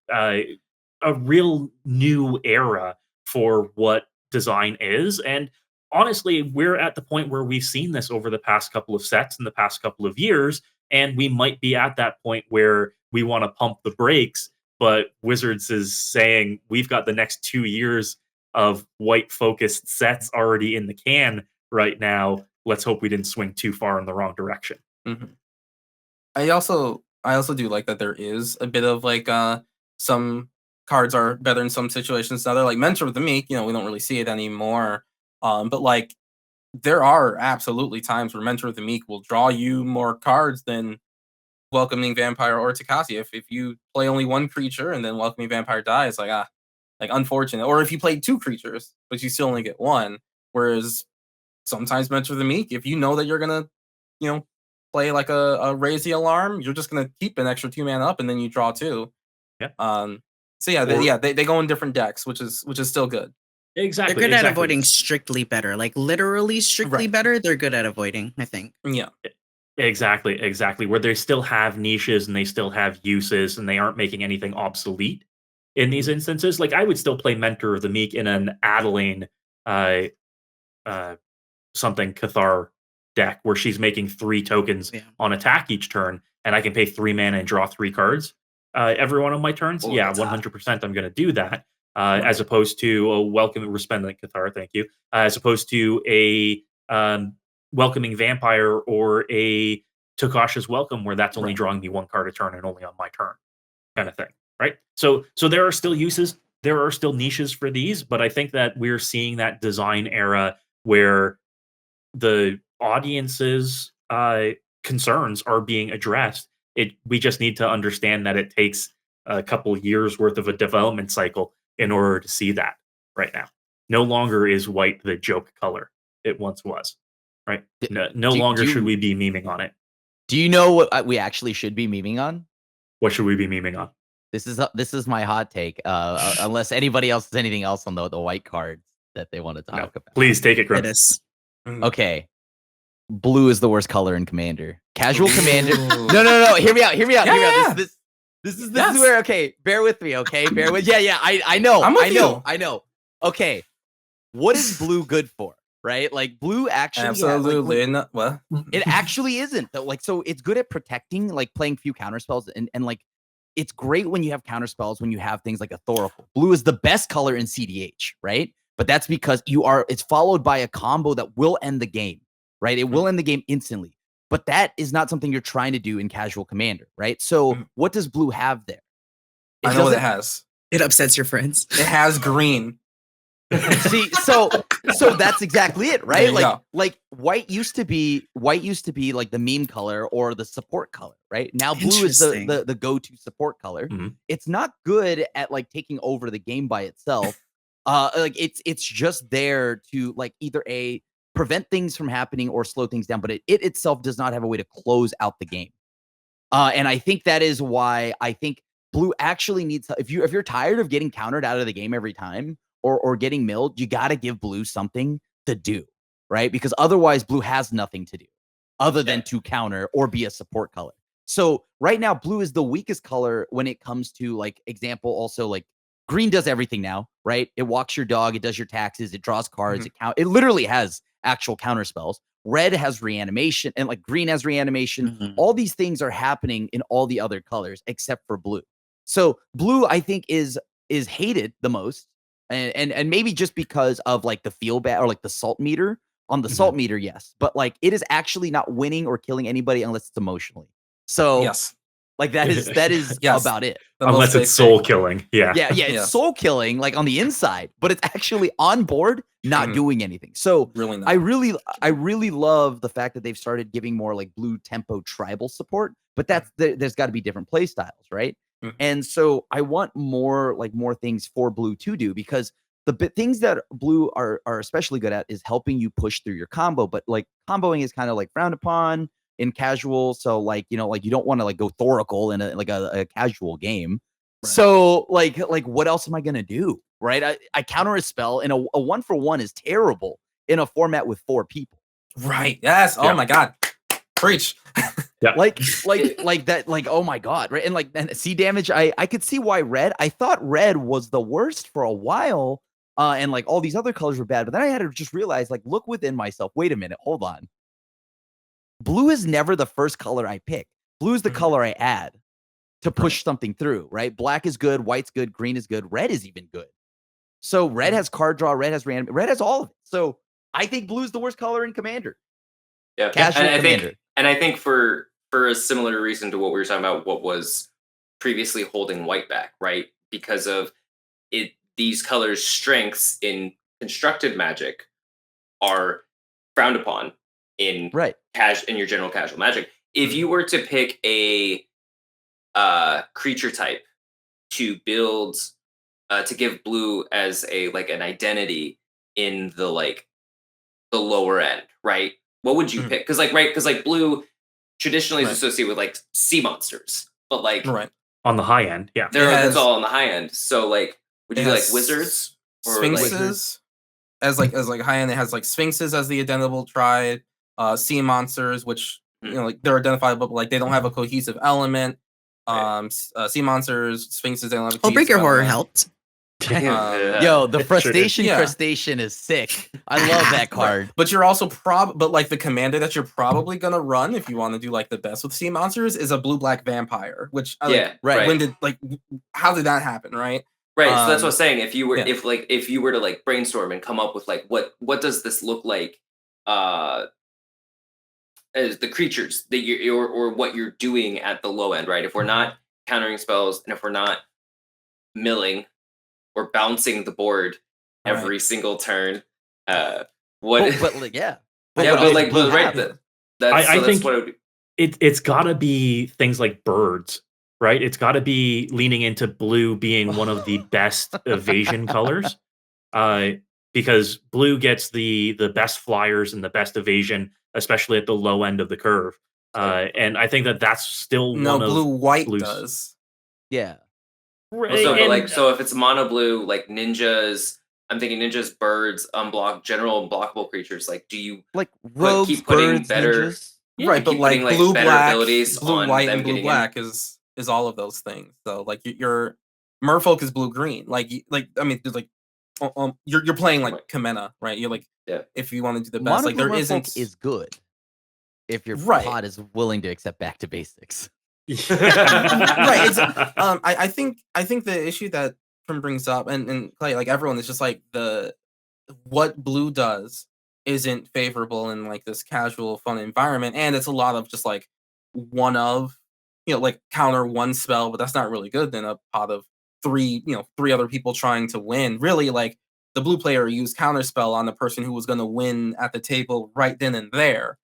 a real new era for what design is. And honestly, we're at the point where we've seen this over the past couple of sets in the past couple of years, and we might be at that point where we want to pump the brakes, but Wizards is saying we've got the next 2 years of white focused sets already in the can right now. Let's hope we didn't swing too far in the wrong direction. Mhm. I also do like that there is a bit of like some cards are better in some situations than other. Like Mentor of the Meek, we don't really see it anymore. But like there are absolutely times where Mentor of the Meek will draw you more cards than Welcoming Vampire or Takasi. If you play only one creature and then Welcoming Vampire dies, like unfortunate. Or if you play two creatures but you still only get one, whereas sometimes Mentor of the Meek, if you know that you're gonna, play like a Raise the Alarm, you're just gonna keep an extra 2-mana up and then you draw 2. Yep. So yeah, they go in different decks, which is still good. Exactly. They're good at avoiding strictly better, like literally strictly better. They're good at avoiding, I think. Yeah. Exactly. Where they still have niches and they still have uses and they aren't making anything obsolete in these instances. Like I would still play Mentor of the Meek in an Adeline something Cathar deck where she's making 3 tokens on attack each turn, and I can pay 3 mana and draw 3 cards every one of my turns. Oh, Yeah, that's hot. 100% I'm going to do that. As opposed to a Welcoming Resplendent Cathar, thank you. As opposed to a Welcoming Vampire or a Takasha's Welcome, where that's only drawing me 1 card a turn and only on my turn, kind of thing, right? So there are still uses, there are still niches for these, but I think that we're seeing that design era where the audience's concerns are being addressed. We just need to understand that it takes a couple years worth of a development cycle in order to see that right now. No longer is white the joke color it once was, right? No longer should we be memeing on it. Do you know what we actually should be memeing on? What should we be memeing on? This is my hot take. Unless anybody else has anything else on the white cards that they want to talk about. Please take it, Grim. Okay. Blue is the worst color in Commander. Casual Commander. No. Hear me out. Yeah. This is where, okay, bear with me, okay? Bear with. Yeah, I know. I know. Okay. What is blue good for? Right? Like blue actually absolutely not. Well, it actually isn't though. Like, so it's good at protecting, like playing few counterspells, and like it's great when you have counterspells when you have things like a Thoracle. Blue is the best color in CDH, right? But that's because it's followed by a combo that will end the game, right? It will end the game instantly. But that is not something you're trying to do in casual Commander, right? So what does blue have there? I know what it has. It upsets your friends. It has green. See, so that's exactly it, right? Like white used to be like the meme color or the support color, right? Now blue is the go-to support color. It's not good at like taking over the game by itself. Like it's just there to like either prevent things from happening or slow things down, but it itself does not have a way to close out the game. And I think that is why I think blue actually needs to, if you're tired of getting countered out of the game every time or getting milled, you got to give blue something to do, right? Because otherwise blue has nothing to do other than to counter or be a support color. So right now blue is the weakest color when it comes to like example. Also, like green does everything now, right? It walks your dog, it does your taxes, it draws cards, it literally has actual counter spells. Red has reanimation, and like green has reanimation. All these things are happening in all the other colors except for blue. So blue, I think, is hated the most, and maybe just because of like the feel bad or like the salt meter. On the salt meter, yes, but like it is actually not winning or killing anybody unless it's emotionally. So yes. Like that is yes. about it. Unless it's soul killing. Yeah. It's soul killing, like on the inside, but it's actually on board, not doing anything. So really not. I really love the fact that they've started giving more like blue tempo tribal support, but there's got to be different play styles, right? And so I want more things for blue to do, because the things that blue are especially good at is helping you push through your combo, but like comboing is kind of like frowned upon in casual. So like, you don't want to like go Thoracle in a casual game. Right. So like what else am I going to do? Right. I counter a spell, and a 1-for-1 is terrible in a format with 4 people. Right. Yes. Oh my God. Preach. Yeah. Like that, like, oh my God. Right. And C damage. I could see why I thought red was the worst for a while. And like all these other colors were bad, but then I had to just realize, like, look within myself. Wait a minute. Hold on. Blue is never the first color I pick. Blue is the color I add to push something through, right? Black is good, white's good, green is good, red is even good. So red has card draw, red has random, red has all of it. So I think blue's the worst color in Commander. Yeah, Casual and I Commander. think for a similar reason to what we were talking about, what was previously holding white back, right? Because of it, these colors' strengths in constructed Magic are frowned upon in Right. in your general casual Magic. If you were to pick a creature type to build to give blue as a like an identity in the like the lower end, right? What would you pick? Because like blue traditionally is associated with like sea monsters, but like on the high end, yeah, that's all on the high end. So like, would you do like wizards or sphinxes? As high end, it has like sphinxes as the identifiable triad, sea monsters, which like they're identifiable, but like they don't have a cohesive element. Sea monsters, sphinxes, they don't have a cohesive Breaker Horror element. helped. Yo, the crustacean is sick. I love that card. But you're also but like the commander that you're probably gonna run if you want to do like the best with sea monsters is a blue-black vampire. Which when did how did that happen, right? Right, so that's what I'm saying. If you were if you were to like brainstorm and come up with like what does this look like as the creatures that you or what you're doing at the low end, right? If we're not countering spells and if we're not milling or bouncing the board every single turn, I think it's got to be things like birds, right? It's got to be leaning into blue being one of the best evasion colors, because blue gets the best flyers and the best evasion, especially at the low end of the curve. And I think that's still one of white does. Yeah. Right. So if it's mono blue, like ninjas, I'm thinking ninjas, birds, general unblockable creatures. Like, do you like rogues, keep putting birds, better? Ninjas? Yeah, right, but like blue, black, abilities blue, on white, them and blue, black is all of those things. So like your Merfolk is blue, green. Like I mean, there's like you're playing like Kamena, right? You're like if you want to do the best, like there isn't is good if your pod is willing to accept back to basics. Right. I think the issue that Crim brings up and Clay, like everyone is just like what blue does isn't favorable in like this casual fun environment, and it's a lot of just like like counter one spell, but that's not really good in a pot of three other people trying to win. Really, like the blue player used counter spell on the person who was going to win at the table right then and there.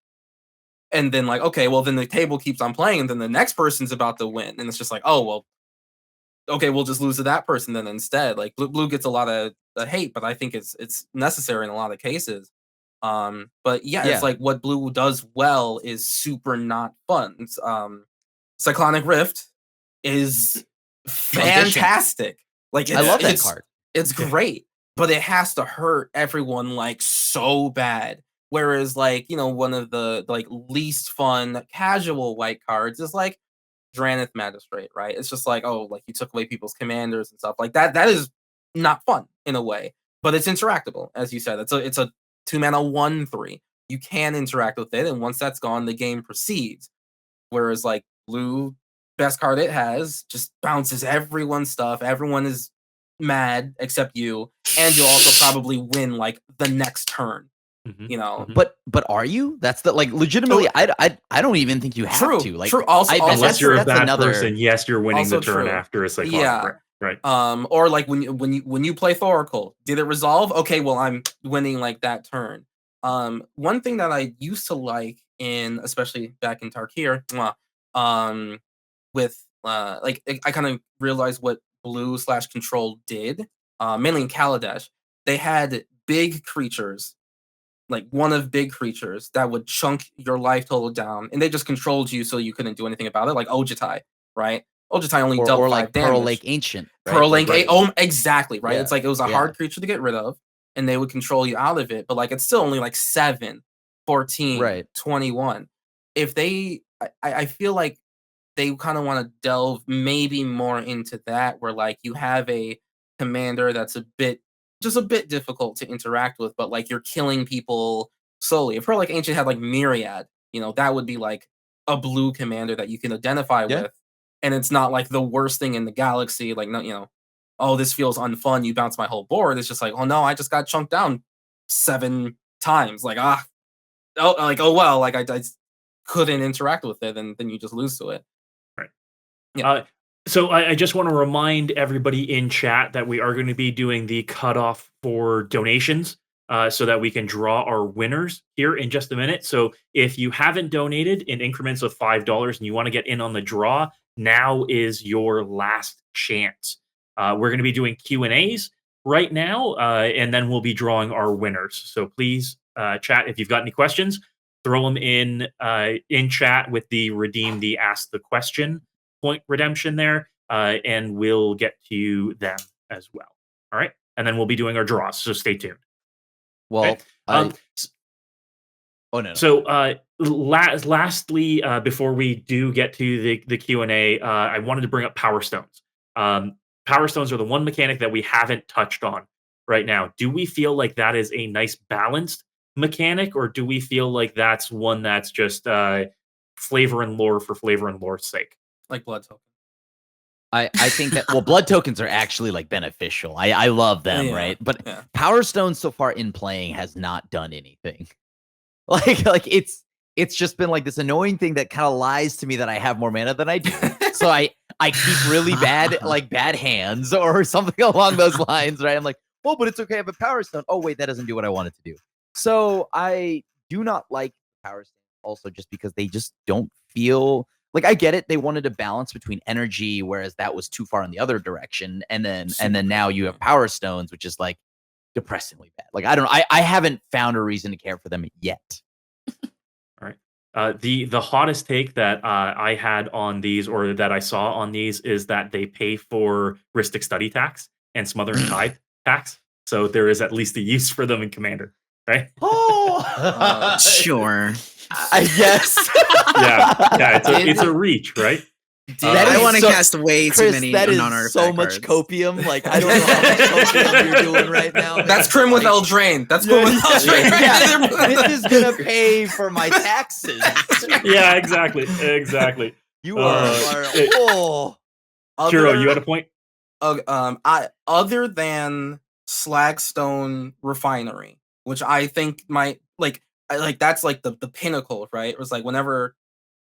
And then like, okay, well then the table keeps on playing and then the next person's about to win. And it's just like, oh, well, okay, we'll just lose to that person then instead. Like blue gets a lot of hate, but I think it's necessary in a lot of cases. But it's like what blue does well is super not fun. It's, Cyclonic Rift is fantastic. Like I love that card. It's great, but it has to hurt everyone like so bad. Whereas like, one of the like least fun casual white cards is like Dranith Magistrate, right? It's just like, oh, like you took away people's commanders and stuff like that. That is not fun in a way, but it's interactable, as you said. It's a 2-mana 1/3. You can interact with it, and once that's gone, the game proceeds. Whereas like blue, best card it has, just bounces everyone's stuff. Everyone is mad except you, and you'll also probably win like the next turn. But are you? That's the like legitimately. I don't even think you have to. Like, Also, unless you're a bad person, yes, you're winning the turn after a cyclonic. Yeah. Right. Or like when you play Thoracle, did it resolve? Okay, well I'm winning like that turn. One thing that I used to like especially back in Tarkir, with like I kind of realized what blue/control did, mainly in Kaladesh. They had big creatures. Like one of big creatures that would chunk your life total down, and they just controlled you, so you couldn't do anything about it. Like Ojutai, right? Ojutai only dealt 5 damage. Pearl Lake Ancient. Right? Pearl Lake, exactly, right? Yeah. It's like it was a hard creature to get rid of, and they would control you out of it. But like it's still only like 7, 14, 21. If I feel like they kind of want to delve maybe more into that, where like you have a commander that's just a bit difficult to interact with, but like you're killing people slowly. If Pearl like Ancient had like Myriad, that would be like a blue commander that you can identify with, and it's not like the worst thing in the galaxy. Like no, oh, this feels unfun, you bounce my whole board. It's just like, oh no, I just got chunked down 7 times. Like, oh well, like I couldn't interact with it, and then you just lose to it. Right. Yeah. So I just want to remind everybody in chat that we are going to be doing the cutoff for donations so that we can draw our winners here in just a minute. So if you haven't donated in increments of $5 and you want to get in on the draw, now is your last chance. We're going to be doing Q&As right now, and then we'll be drawing our winners. So please, chat, if you've got any questions, throw them in chat with the redeem the ask the question point redemption there, and we'll get to them as well. All right, and then we'll be doing our draws, so stay tuned. Well, Okay. oh no. So lastly, before we do get to the Q&A, I wanted to bring up Power Stones. Power Stones are the one mechanic that we haven't touched on right now. Do we feel like that is a nice balanced mechanic, or do we feel like that's one that's just flavor and lore for flavor and lore's sake? Like blood token. I think that blood tokens are actually like beneficial. I love them, right? But Power Stones so far in playing has not done anything. Like it's just been like this annoying thing that kind of lies to me that I have more mana than I do. So I keep really bad hands or something along those lines, right? I'm like, oh, but it's okay. I have a Power Stone. Oh wait, that doesn't do what I want it to do. So I do not like Power Stones also just because they just don't feel like, I get it. They wanted a balance between energy, whereas that was too far in the other direction. And then now you have Power Stones, which is like depressingly bad. Like, I don't know. I haven't found a reason to care for them yet. All right. The hottest take that I had on these, or that I saw on these, is that they pay for Ristic Study tax and Smothering Tide tax. So there is at least a use for them in Commander, right? Oh, Sure. I guess. yeah. It's a reach, right? I want to cast way Chris, too many that is non-artifact so much cards. copium. Like, I don't know how much copium you're doing right now. That's Crim with Eldraine. That's Crim with Eldraine. This is gonna pay for my taxes. Yeah, exactly. You are. Kuro, you had a point? Other than Slagstone Refinery, which I think might that's like the pinnacle, right? It was like whenever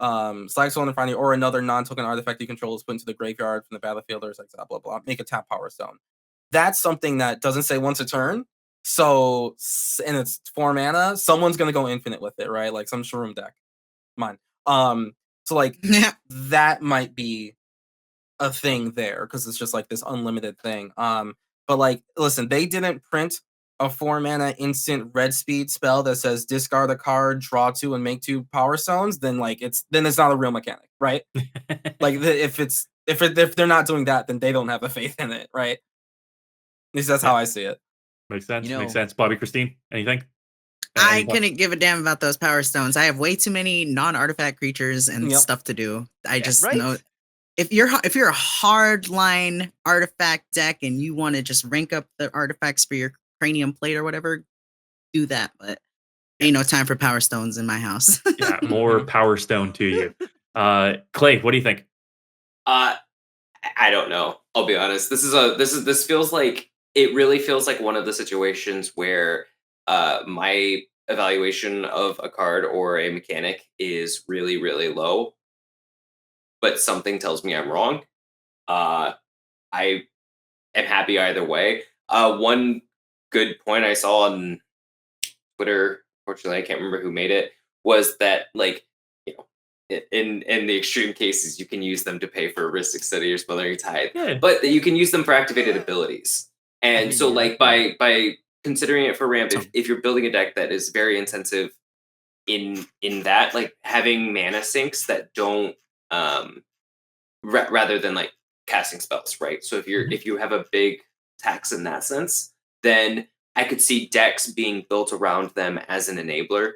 Slagstone Refinery or another non-token artifact you control is put into the graveyard from the battlefield, or like blah blah, make a tap Power Stone. That's something that doesn't say once a turn. So, and it's 4 mana, someone's gonna go infinite with it, right? Like some Shroom deck. Mine. So like that might be a thing there, because it's just like this unlimited thing. But like, listen, they didn't print a 4 mana instant red speed spell that says discard a card, draw 2, and make 2 Power Stones. Then like it's not a real mechanic, right? Like if they're not doing that, then they don't have a faith in it, right? At least that's how I see it. Makes sense. Makes sense. Bobbie-Christine, anything? I couldn't give a damn about those Power Stones. I have way too many non-artifact creatures and stuff to do. I just know if you're a hard line artifact deck and you want to just rank up the artifacts for your Cranium Plate or whatever, do that. But ain't no time for Power Stones in my house. Yeah, more Power Stone to you. Clay, what do you think? I don't know. I'll be honest. This feels like, it really feels like one of the situations where my evaluation of a card or a mechanic is really, really low, but something tells me I'm wrong. I am happy either way. One good point I saw on Twitter, unfortunately I can't remember who made it, was that, like, you know, in the extreme cases you can use them to pay for Ristic Study or Smothering Tide, but you can use them for activated abilities. And so like by considering it for ramp, if you're building a deck that is very intensive in that, like having mana sinks that don't rather than like casting spells, right? So if you have a big tax in that sense, then I could see decks being built around them as an enabler.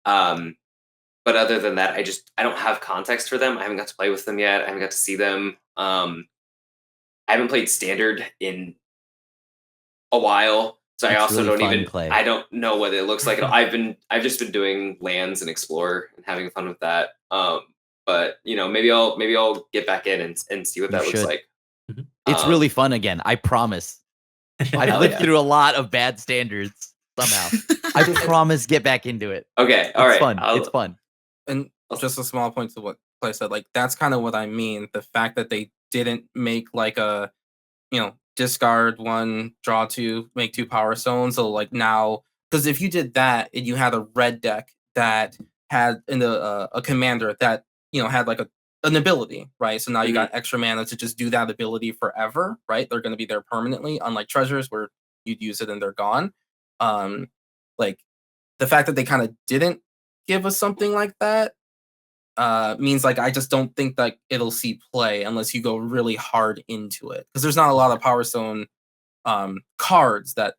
But other than that, I don't have context for them. I haven't got to play with them yet. I haven't got to see them. I haven't played Standard in a while, so I also really I don't know what it looks like. I've just been doing lands and explore and having fun with that. But you know, maybe I'll get back in and see what that looks like. It's really fun again. I promise. I've Hell lived yeah. through a lot of bad standards somehow. I promise get back into it. Okay, all It's right. fun. It's fun. And just a small point to what Clay said, like that's kind of what I mean. The fact that they didn't make like a, discard one, draw two, make 2 power stones. So like now, because if you did that and you had a red deck that had a commander that had like an ability, right? So now you got extra mana to just do that ability forever, right? They're going to be there permanently, unlike treasures where you'd use it and they're gone. Like the fact that they kind of didn't give us something like that means like I just don't think that it'll see play unless you go really hard into it, because there's not a lot of Power Stone cards that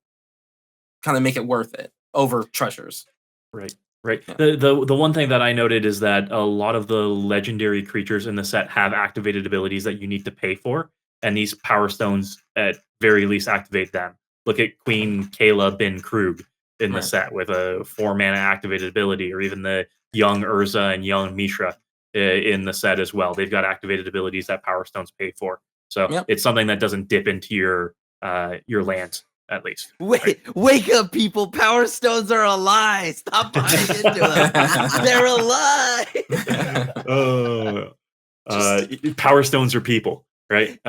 kind of make it worth it over treasures. Right. Right. Yeah. The one thing that I noted is that a lot of the legendary creatures in the set have activated abilities that you need to pay for, and these Power Stones at very least activate them. Look at Queen Kayla Bin Krug in the set with a 4-mana activated ability, or even the young Urza and young Mishra in the set as well. They've got activated abilities that Power Stones pay for. So it's something that doesn't dip into your lands, at least. Wake up, people. Power Stones are a lie. Stop buying into them. They're a lie. Power Stones are people, right?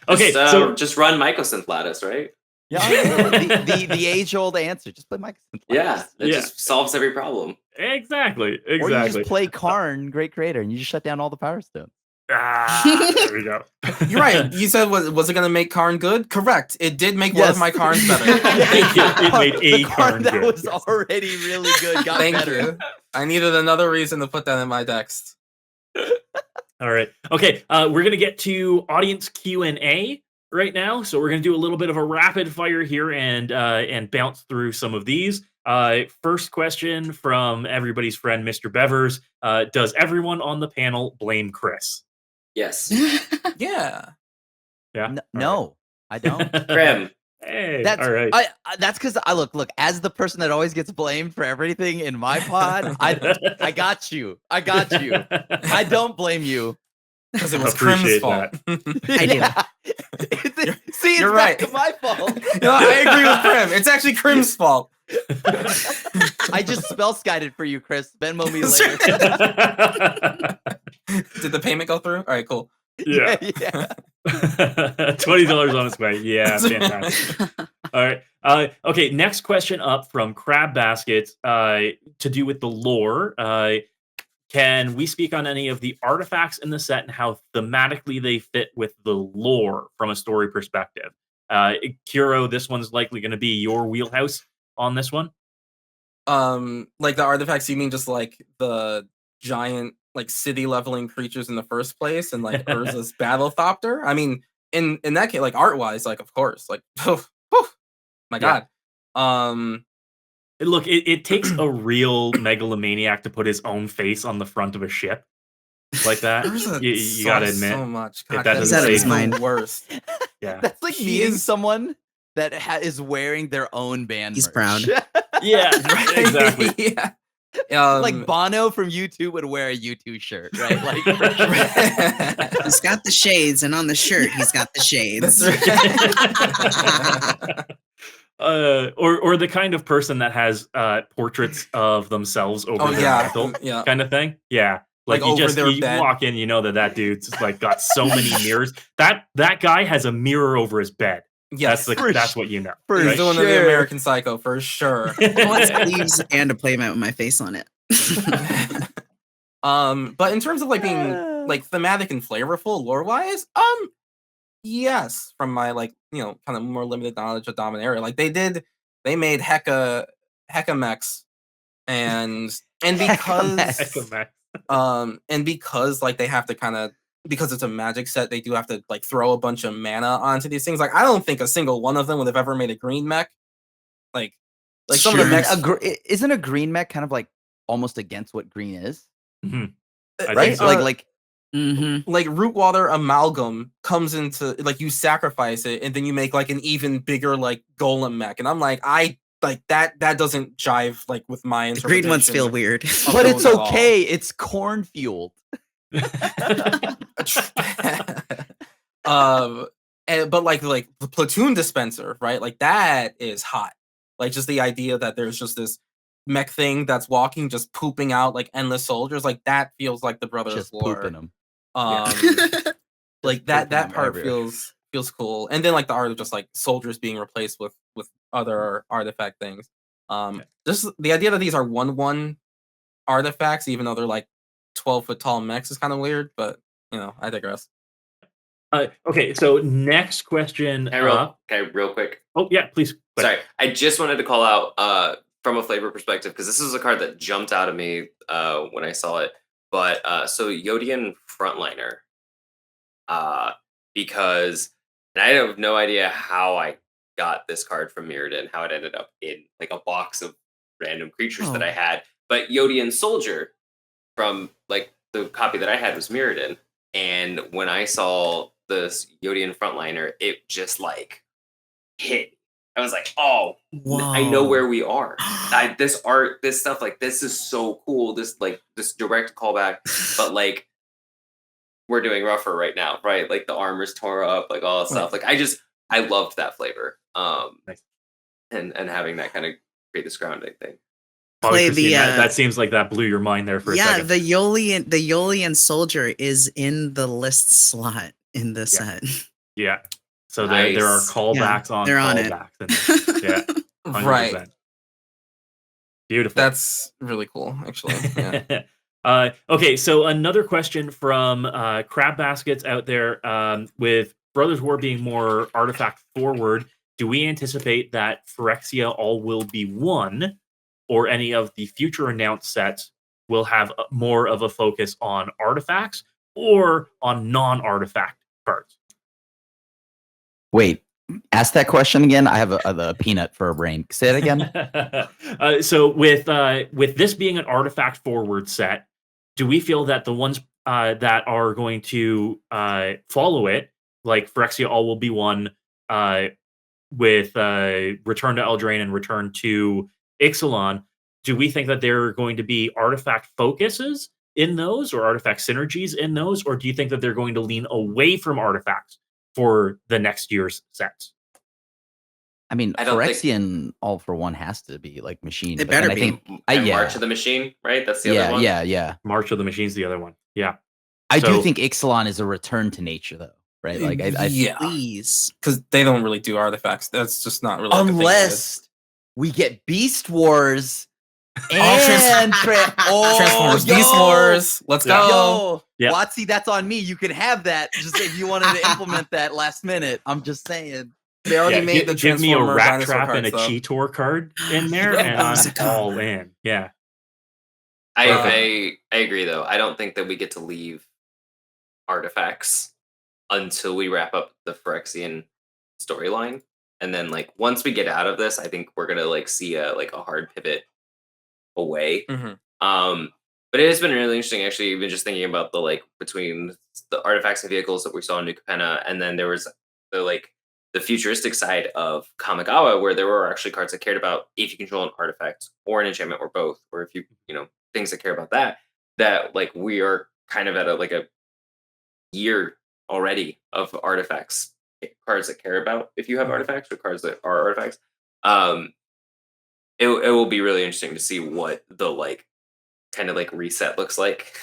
Okay, so just run Mycosynth Lattice, right? Yeah, the age-old answer. Just play Mike. Yeah, it just solves every problem. Exactly. Or you just play Karn, Great Creator, and you just shut down all the Power Stones. There we go. You're right. You said, was it going to make Karn good? Correct. It did make one of my Karns better. it made the a Karn that good. was already really good got Thank better. you. I needed another reason to put that in my decks. All right. Okay. We're gonna get to audience Q&A right now, so we're gonna do a little bit of a rapid fire here and bounce through some of these. First question from everybody's friend, Mr. Bevers. Does everyone on the panel blame Chris? Yes. Yeah. Yeah. No, I don't. Crim. Hey. That's all right. That's because I look as the person that always gets blamed for everything in my pod. I got you. I don't blame you Because it was Appreciate Crim's fault. I do. See, it's You're back right. to my fault. No, I agree with Crim. It's actually Crim's fault. I just spell skied for you, Chris. Venmo me later. Did the payment go through? All right, cool. Yeah. Yeah. $20 on its way. Yeah, fantastic. All right. Okay, next question up from Crab Basket to do with the lore. Can we speak on any of the artifacts in the set and how thematically they fit with the lore from a story perspective? Kuro, this one's likely going to be your wheelhouse on this one. Like the artifacts, you mean just like the giant like city leveling creatures in the first place, and like Urza's Battlethopter? I mean, in that case, like art wise, like of course, like my god. Look, it takes a real megalomaniac to put his own face on the front of a ship like that. You gotta admit, so much. God, that He's doesn't out of his say mind. Worst. Yeah, That's like He meeting is- someone that is wearing their own band. He's merch. proud. yeah, exactly. Yeah. Like Bono from U2 would wear a U2 shirt, right? Like for sure. He's got the shades, and on the shirt, he's got the shades. That's right. Or the kind of person that has portraits of themselves over their mantle, yeah. kind of thing. Yeah, like Like you over their you bed. walk in, you know that dude's like got so many mirrors. That guy has a mirror over his bed. Yes. That's what you know. For He's right? doing the sure. American Psycho for sure. I want sleeves and a playmat with my face on it. But in terms of like being like thematic and flavorful lore wise, yes, from my like kind of more limited knowledge of Dominaria, like they made Heka mechs, and because and because like they have to kind of, because it's a magic set, they do have to like throw a bunch of mana onto these things. Like I don't think a single one of them would have ever made a green mech. Like some of the mechs, Isn't a green mech kind of like almost against what green is? Mhm. I Right? think so. Like like Rootwater Amalgam comes into, like, you sacrifice it and then you make like an even bigger like golem mech, and I'm like, that doesn't jive like with my The interpretation. green ones feel weird. but it's those at all. okay. It's corn fueled. But like the platoon dispenser, right? Like that is hot. Like just the idea that there's just this mech thing that's walking, just pooping out like endless soldiers. Like that feels like the Brothers Just War. pooping them. Like Just that pooping them part everywhere. feels cool. And then like the art of just like soldiers being replaced with other artifact things. Just the idea that these are 1/1 artifacts, even though they're like 12-foot tall mechs, is kind of weird. But you know, I digress. Okay, so next question. Can I real quick? Oh yeah, please. Sorry, I just wanted to call out from a flavor perspective because this is a card that jumped out at me when I saw it. But so Yodian Frontliner, because and I have no idea how I got this card from Mirrodin, how it ended up in like a box of random creatures that I had. But Yodian Soldier from like the copy that I had was Mirrodin, and when I saw this Yodian Frontliner, it just like hit. I was like, oh, I know where we are. This art, this stuff, like this is so cool. This direct callback, but like we're doing rougher right now, right? Like the armor's tore up, like all that stuff. Like I loved that flavor. Nice. And having that kind of create this grounding thing. Claybee, that seems like that blew your mind there for a second. The Yolian soldier is in the list slot in the set. Yeah. So Nice. there are callbacks on they're on callbacks. Yeah. 100%. Right. Beautiful. That's really cool, actually. Yeah. Okay, so another question from Crab Baskets out there. With Brothers War being more artifact forward, do we anticipate that Phyrexia All Will Be One, or any of the future announced sets will have more of a focus on artifacts or on non-artifact cards? Wait, ask that question again. I have a peanut for a brain. Say it again. So with this being an artifact forward set, do we feel that the ones that are going to follow it, like Phyrexia All Will Be One, with Return to Eldraine and Return to Ixalan, do we think that there are going to be artifact focuses in those or artifact synergies in those, or do you think that they're going to lean away from artifacts for the next year's sets? I mean, Phyrexian All for One has to be like machine. It better be. March of the Machine, right? That's the other one. Yeah. March of the Machine's the other one. Yeah. I do think Ixalan is a return to nature, though. Right? Like, Please, because they don't really do artifacts. That's just not really unless we get Beast Wars and Transformers, Beast Wars. Let's go. Yeah. Watsy, that's on me. You can have that. Just if you wanted to implement that last minute. I'm just saying. They already made the give me a Transformer Rat dinosaur Trap cards, and a though. Cheetor card in there, and I'm all in. Yeah. I agree though. I don't think that we get to leave artifacts until we wrap up the Phyrexian storyline. And then like once we get out of this, I think we're gonna like see a hard pivot away. But it has been really interesting actually, even just thinking about the like between the artifacts and vehicles that we saw in New Capenna, and then there was the futuristic side of Kamigawa, where there were actually cards that cared about if you control an artifact or an enchantment or both, or if you things that care about that like we are kind of at a year already of artifacts, cards that care about if you have artifacts or cards that are artifacts. It will be really interesting to see what the kind of reset looks like,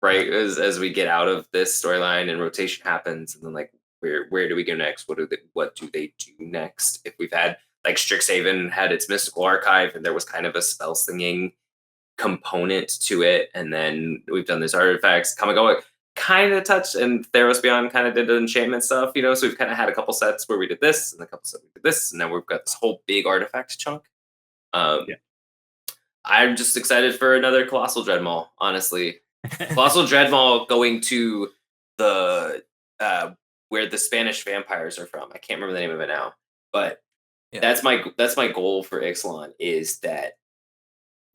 right? As we get out of this storyline and rotation happens, and then where do we go next? What do they do next? If we've had Strixhaven had its mystical archive and there was kind of a spell slinging component to it, and then we've done this artifacts. Kamigawa kind of touched, and Theros Beyond kind of did the enchantment stuff, so we've kind of had a couple sets where we did this, and a couple sets we did this, and now we've got this whole big artifact chunk. I'm just excited for another Colossal Dreadmaw, honestly. Colossal Dreadmaw going to the where the Spanish vampires are from. I can't remember the name of it now, but that's my goal for Ixalan, is that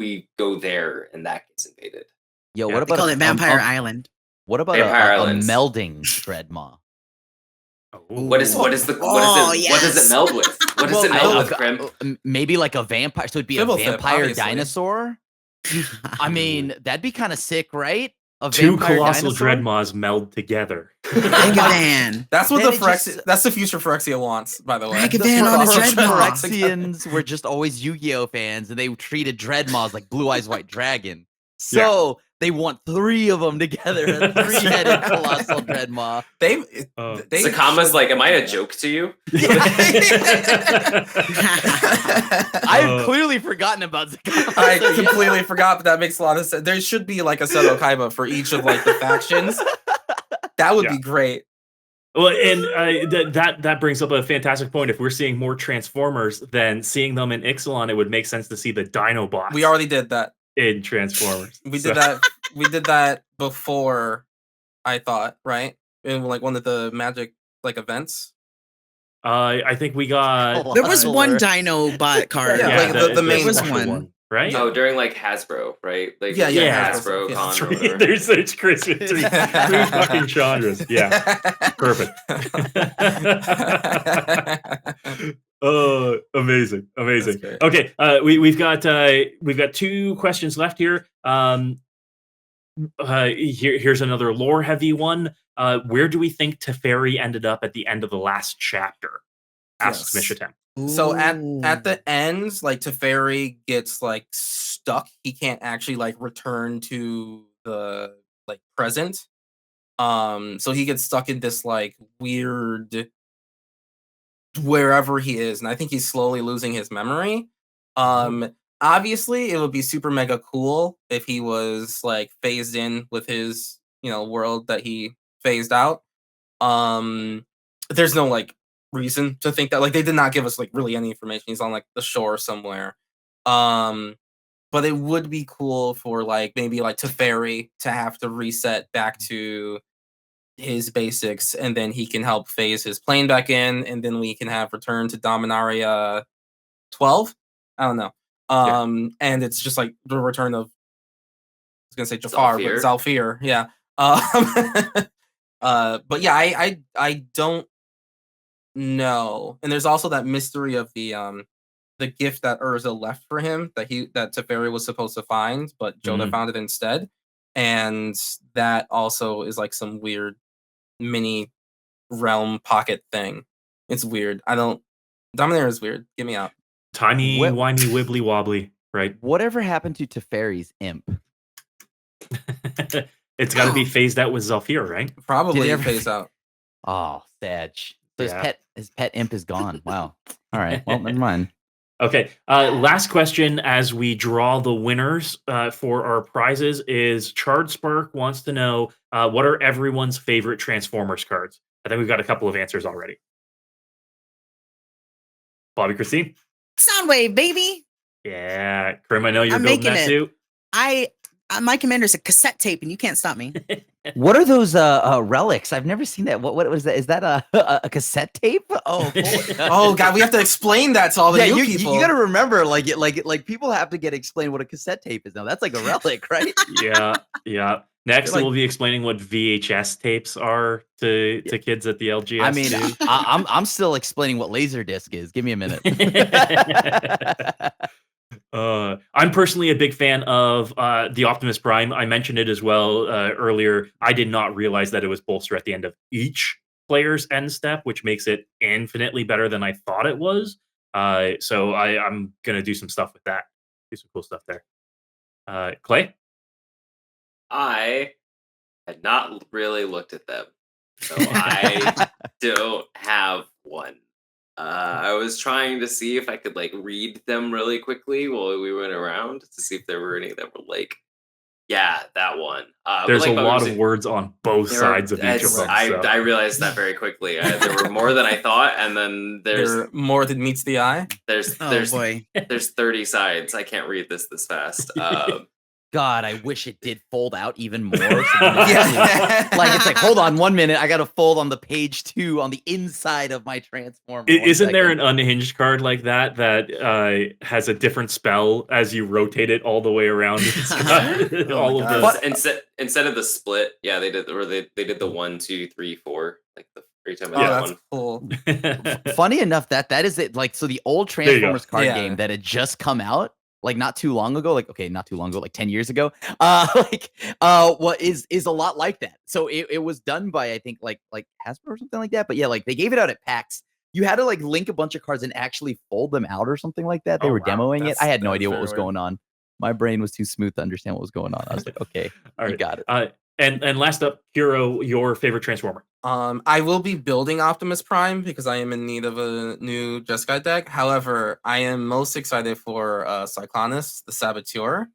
we go there and that gets invaded. Yo, what about call it Vampire Island? What about a melding Dreadmaw? What does it meld with? What does it meld with, Crim? Maybe like a vampire. So it'd be a vampire dinosaur. I mean, that'd be kind of sick, right? a Two vampire colossal dinosaur? Dreadmaws meld together. Megavan. That's what Then the it just- that's the future Phyrexia wants, by the way. Megavan on a Colossal Dreadmaw. Dreadmaws together. Phyrexians were just always Yu-Gi-Oh fans, and they treated Dreadmaws like Blue Eyes White Dragon. So they want 3 of them together, a 3-headed colossal Dreadmaw. They Sakama's like, am I a joke to you? I've clearly forgotten about Zakama. I so yeah. completely forgot, but that makes a lot of sense. There should be like a Seto Kaiba for each of like the factions. That would be great. Well, and that brings up a fantastic point. If we're seeing more Transformers than seeing them in Ixalan, it would make sense to see the Dinobots. We already did that. in Transformers. We did that. We did that before. I thought, right, in like one of the Magic like events. I think we got. There was one Dino bot card. Yeah, like the main There was special one. right? Oh, during like Hasbro, right? Like Yeah, Hasbro yeah. con or Three, whatever. there's Chris with three fucking genres. Yeah, perfect. Oh, amazing. That's great. Okay, we've got 2 questions left here. Here's another lore heavy one. Where do we think Teferi ended up at the end of the last chapter? Asks Yes. Mishitem. So at Ooh. the end, like Teferi gets like stuck. He can't actually like return to the like present. So he gets stuck in this like weird wherever he is, and I think he's slowly losing his memory. Obviously, it would be super mega cool if he was like phased in with his world that he phased out. There's no like reason to think that, like, they did not give us like really any information. He's on like the shore somewhere. But it would be cool for like maybe like Teferi to have to reset back to his basics, and then he can help phase his plane back in, and then we can have Return to Dominaria 12. I don't know. And it's just like the return of, I was gonna say Jafar, but Zalfir. Yeah. But yeah, I don't know. And there's also that mystery of the gift that Urza left for him that Teferi was supposed to find, but Joda found it instead. And that also is like some weird mini realm pocket thing. It's weird. Dominaria is weird. Get me out. Tiny, whiny, wibbly wobbly, right? Whatever happened to Teferi's imp? It's got to be phased out with Zalfir, right? Probably Did he ever- phase out. Oh, sad. So Yeah. his pet imp is gone. Wow. All right. Well, never mind. Okay. Last question as we draw the winners for our prizes is Chard Spark wants to know what are everyone's favorite Transformers cards? I think we've got a couple of answers already. Bobbie-Christine? Soundwave, baby. Yeah. Crim, I know you're I'm building making that it. too. My commander's a cassette tape, and you can't stop me. What are those relics? I've never seen that. What was that? Is that a cassette tape? Oh, Oh god, we have to explain that to all the new you, people. You got to remember, like people have to get explained what a cassette tape is now. That's like a relic, right? Yeah. Next, Like- we'll be explaining what VHS tapes are to kids at the LGS. I mean, too. I'm still explaining what Laserdisc is. Give me a minute. I'm personally a big fan of the Optimus Prime. I mentioned it as well earlier. I did not realize that it was bolster at the end of each player's end step, which makes it infinitely better than I thought it was. So I'm going to do some stuff with that. Do some cool stuff there. Clay? I had not really looked at them, so I don't have one. I was trying to see if I could like read them really quickly while we went around to see if there were any that were like, yeah, that one. But There's like a Bobby lot was of words on both there sides are- of each of it's- them. so. I realized that very quickly. There were more than I thought, and then There's there's more than meets the eye. there's Oh there's boy. there's 30 sides. I can't read this fast. God, I wish it did fold out even more. So then it actually- like it's like, hold on 1 minute, I got to fold on the page 2 on the inside of my Transformer. Isn't there an unhinged card like that has a different spell as you rotate it all the way around? It's got Oh all my of God. the. instead of the split, yeah, they did the 1, 2, 3, 4. Like every time I Oh, did that's one. cool. Funny enough, that is it. Like, so the old you go. Transformers card Yeah. game that had just come out like not too long ago, like not too long ago, like 10 years ago, what is a lot like that. So it was done by, I think, like Hasbro or something like that. But yeah, like they gave it out at PAX. You had to like link a bunch of cards and actually fold them out or something like that. They were demoing it. I had no idea what was going on. My brain was too smooth to understand what was going on. I was like, okay, All you right. got it. And last up, Kuro, your favorite Transformer. I will be building Optimus Prime because I am in need of a new Jeskai deck. However, I am most excited for Cyclonus, the Saboteur.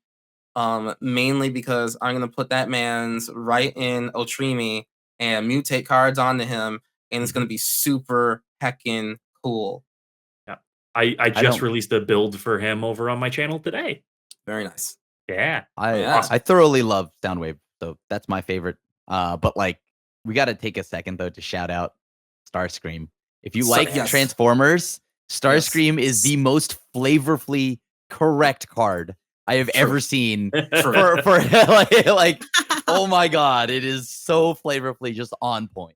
Mainly because I'm gonna put that man's right in Otrimi and mutate cards onto him, and it's gonna be super heckin' cool. Yeah, I just released a build for him over on my channel today. Very nice. Yeah, I thoroughly love Soundwave, so that's my favorite. But like, we got to take a second though to shout out Starscream. If you like Transformers, Starscream is the most flavorfully correct card I have ever seen. for like oh my god, it is so flavorfully just on point.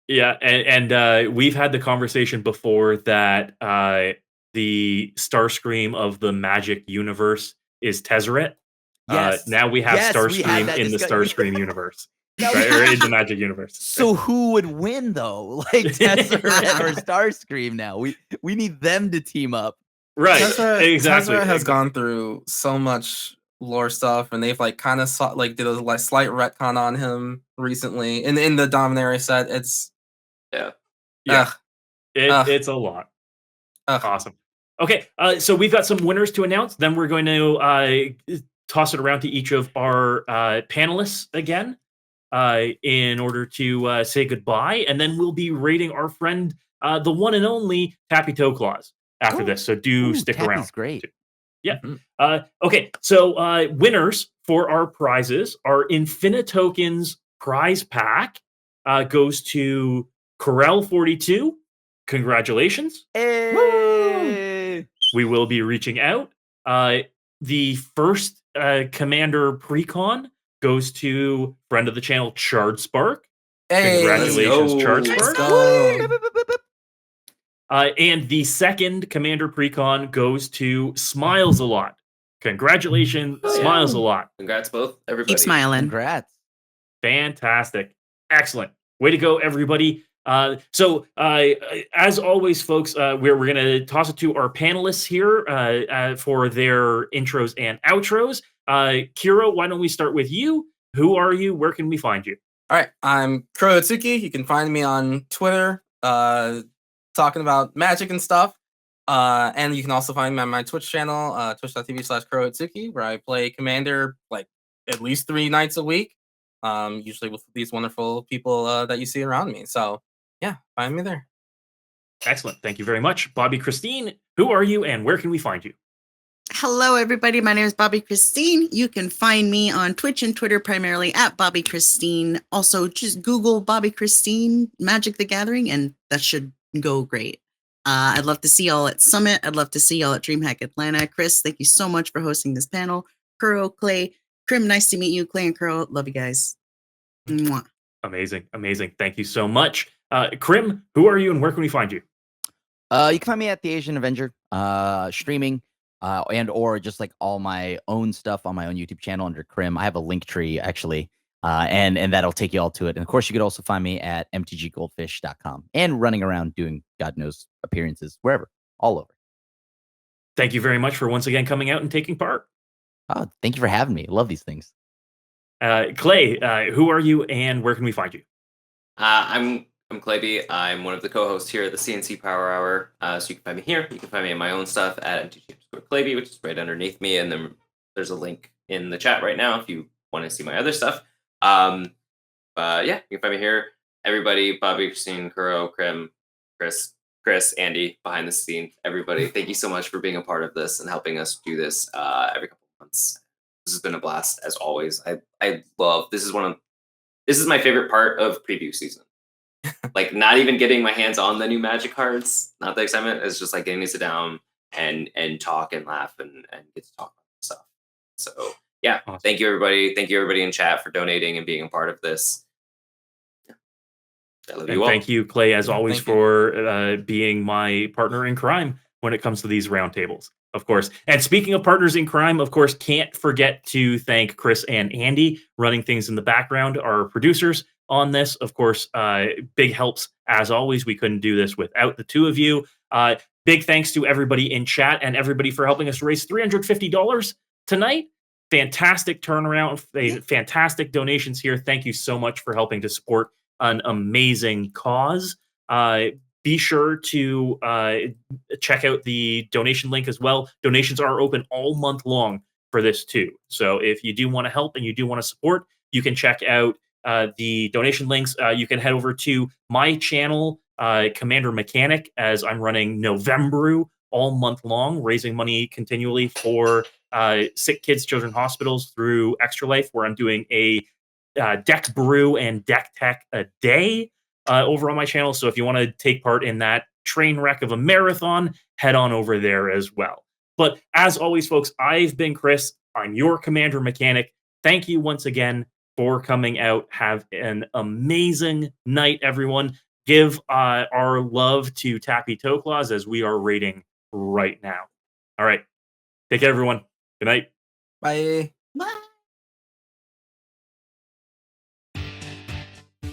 Yeah, and we've had the conversation before that the Starscream of the Magic universe is Tezzeret. Yes. Now we have Starscream in the Starscream universe. Right, or in the Magic universe. So who would win though? Like Tezzeret or Starscream now? We need them to team up. Right. Exactly. Tezzeret has gone through so much lore stuff, and they've like kind of did a slight retcon on him recently. In the Dominaria set, it's it's a lot. Awesome. Okay, so we've got some winners to announce. Then we're going to toss it around to each of our panelists again in order to say goodbye, and then we'll be rating our friend, the one and only Tappy Toe Claws after this. So stick around. Tappy's great. Yeah. Okay. So winners for our prizes, our Infinitokens prize pack goes to Corel42. Congratulations. Hey. We will be reaching out. The first Commander Precon goes to friend of the channel, Chard Spark. Hey, congratulations, Chard Spark. Go. And the second Commander Precon goes to Smiles a Lot. Congratulations, Smiles a Lot. Congrats, both everybody. Keep smiling. Congrats. Fantastic. Excellent. Way to go, everybody. So as always, folks, we're going to toss it to our panelists here for their intros and outros. Kuro, why don't we start with you? Who are you? Where can we find you? All right, I'm Kurohitsuki. You can find me on Twitter, talking about magic and stuff. And you can also find me on my Twitch channel, twitch.tv/Kurohitsuki, where I play Commander like at least 3 nights a week, usually with these wonderful people that you see around me. So yeah, find me there. Excellent. Thank you very much. Bobbie-Christine, who are you and where can we find you? Hello, everybody. My name is Bobbie-Christine. You can find me on Twitch and Twitter, primarily at Bobbie-Christine. Also, just Google Bobbie-Christine Magic the Gathering, and that should go great. I'd love to see y'all at Summit. I'd love to see y'all at DreamHack Atlanta. Chris, thank you so much for hosting this panel. Kuro, Clay, Crim, nice to meet you. Clay and Kuro, love you guys. Mwah. Amazing. Amazing. Thank you so much. Crim, who are you and where can we find you? You can find me at the Asian Avenger, streaming, and or just like all my own stuff on my own YouTube channel under Crim. I have a link tree actually, and that'll take you all to it. And of course, you could also find me at mtggoldfish.com and running around doing God knows appearances wherever, all over. Thank you very much for once again coming out and taking part. Oh, thank you for having me. I love these things. Clay, who are you and where can we find you? I'm Claybee. I'm one of the co-hosts here at the CNC Power Hour. So you can find me here. You can find me in my own stuff at MTG_Claybee, which is right underneath me. And then there's a link in the chat right now if you want to see my other stuff. Yeah, you can find me here. Everybody, Bobbie-Christine, Kuro, Crim, Chris, Andy, behind the scenes, everybody, thank you so much for being a part of this and helping us do this every couple of months. This has been a blast as always. I love this is my favorite part of preview season. Like not even getting my hands on the new Magic cards, not the excitement. It's just like getting to sit down and talk and laugh and get to talk about stuff. So yeah, awesome. Thank you everybody. Thank you everybody in chat for donating and being a part of this. Yeah. I love you all. Thank you, Clay, as always, for being my partner in crime when it comes to these roundtables. Of course. And speaking of partners in crime, of course, can't forget to thank Chris and Andy running things in the background, our producers on this. Of course, big helps as always. We couldn't do this without the two of you. Big thanks to everybody in chat and everybody for helping us raise $350 tonight. Fantastic turnaround, fantastic donations here. Thank you so much for helping to support an amazing cause. Be sure to check out the donation link as well. Donations are open all month long for this too. So if you do want to help and you do want to support, you can check out the donation links. You can head over to my channel, Commander Mechanic, as I'm running November all month long, raising money continually for sick kids, children hospitals through Extra Life, where I'm doing a deck brew and deck tech a day over on my channel. So if you want to take part in that train wreck of a marathon, head on over there as well. But as always, folks, I've been Chris. I'm your Commander Mechanic. Thank you once again for coming out. Have an amazing night, everyone. Give our love to Tappy Toe Claws as we are rating right now. All right. Take care, everyone. Good night. Bye.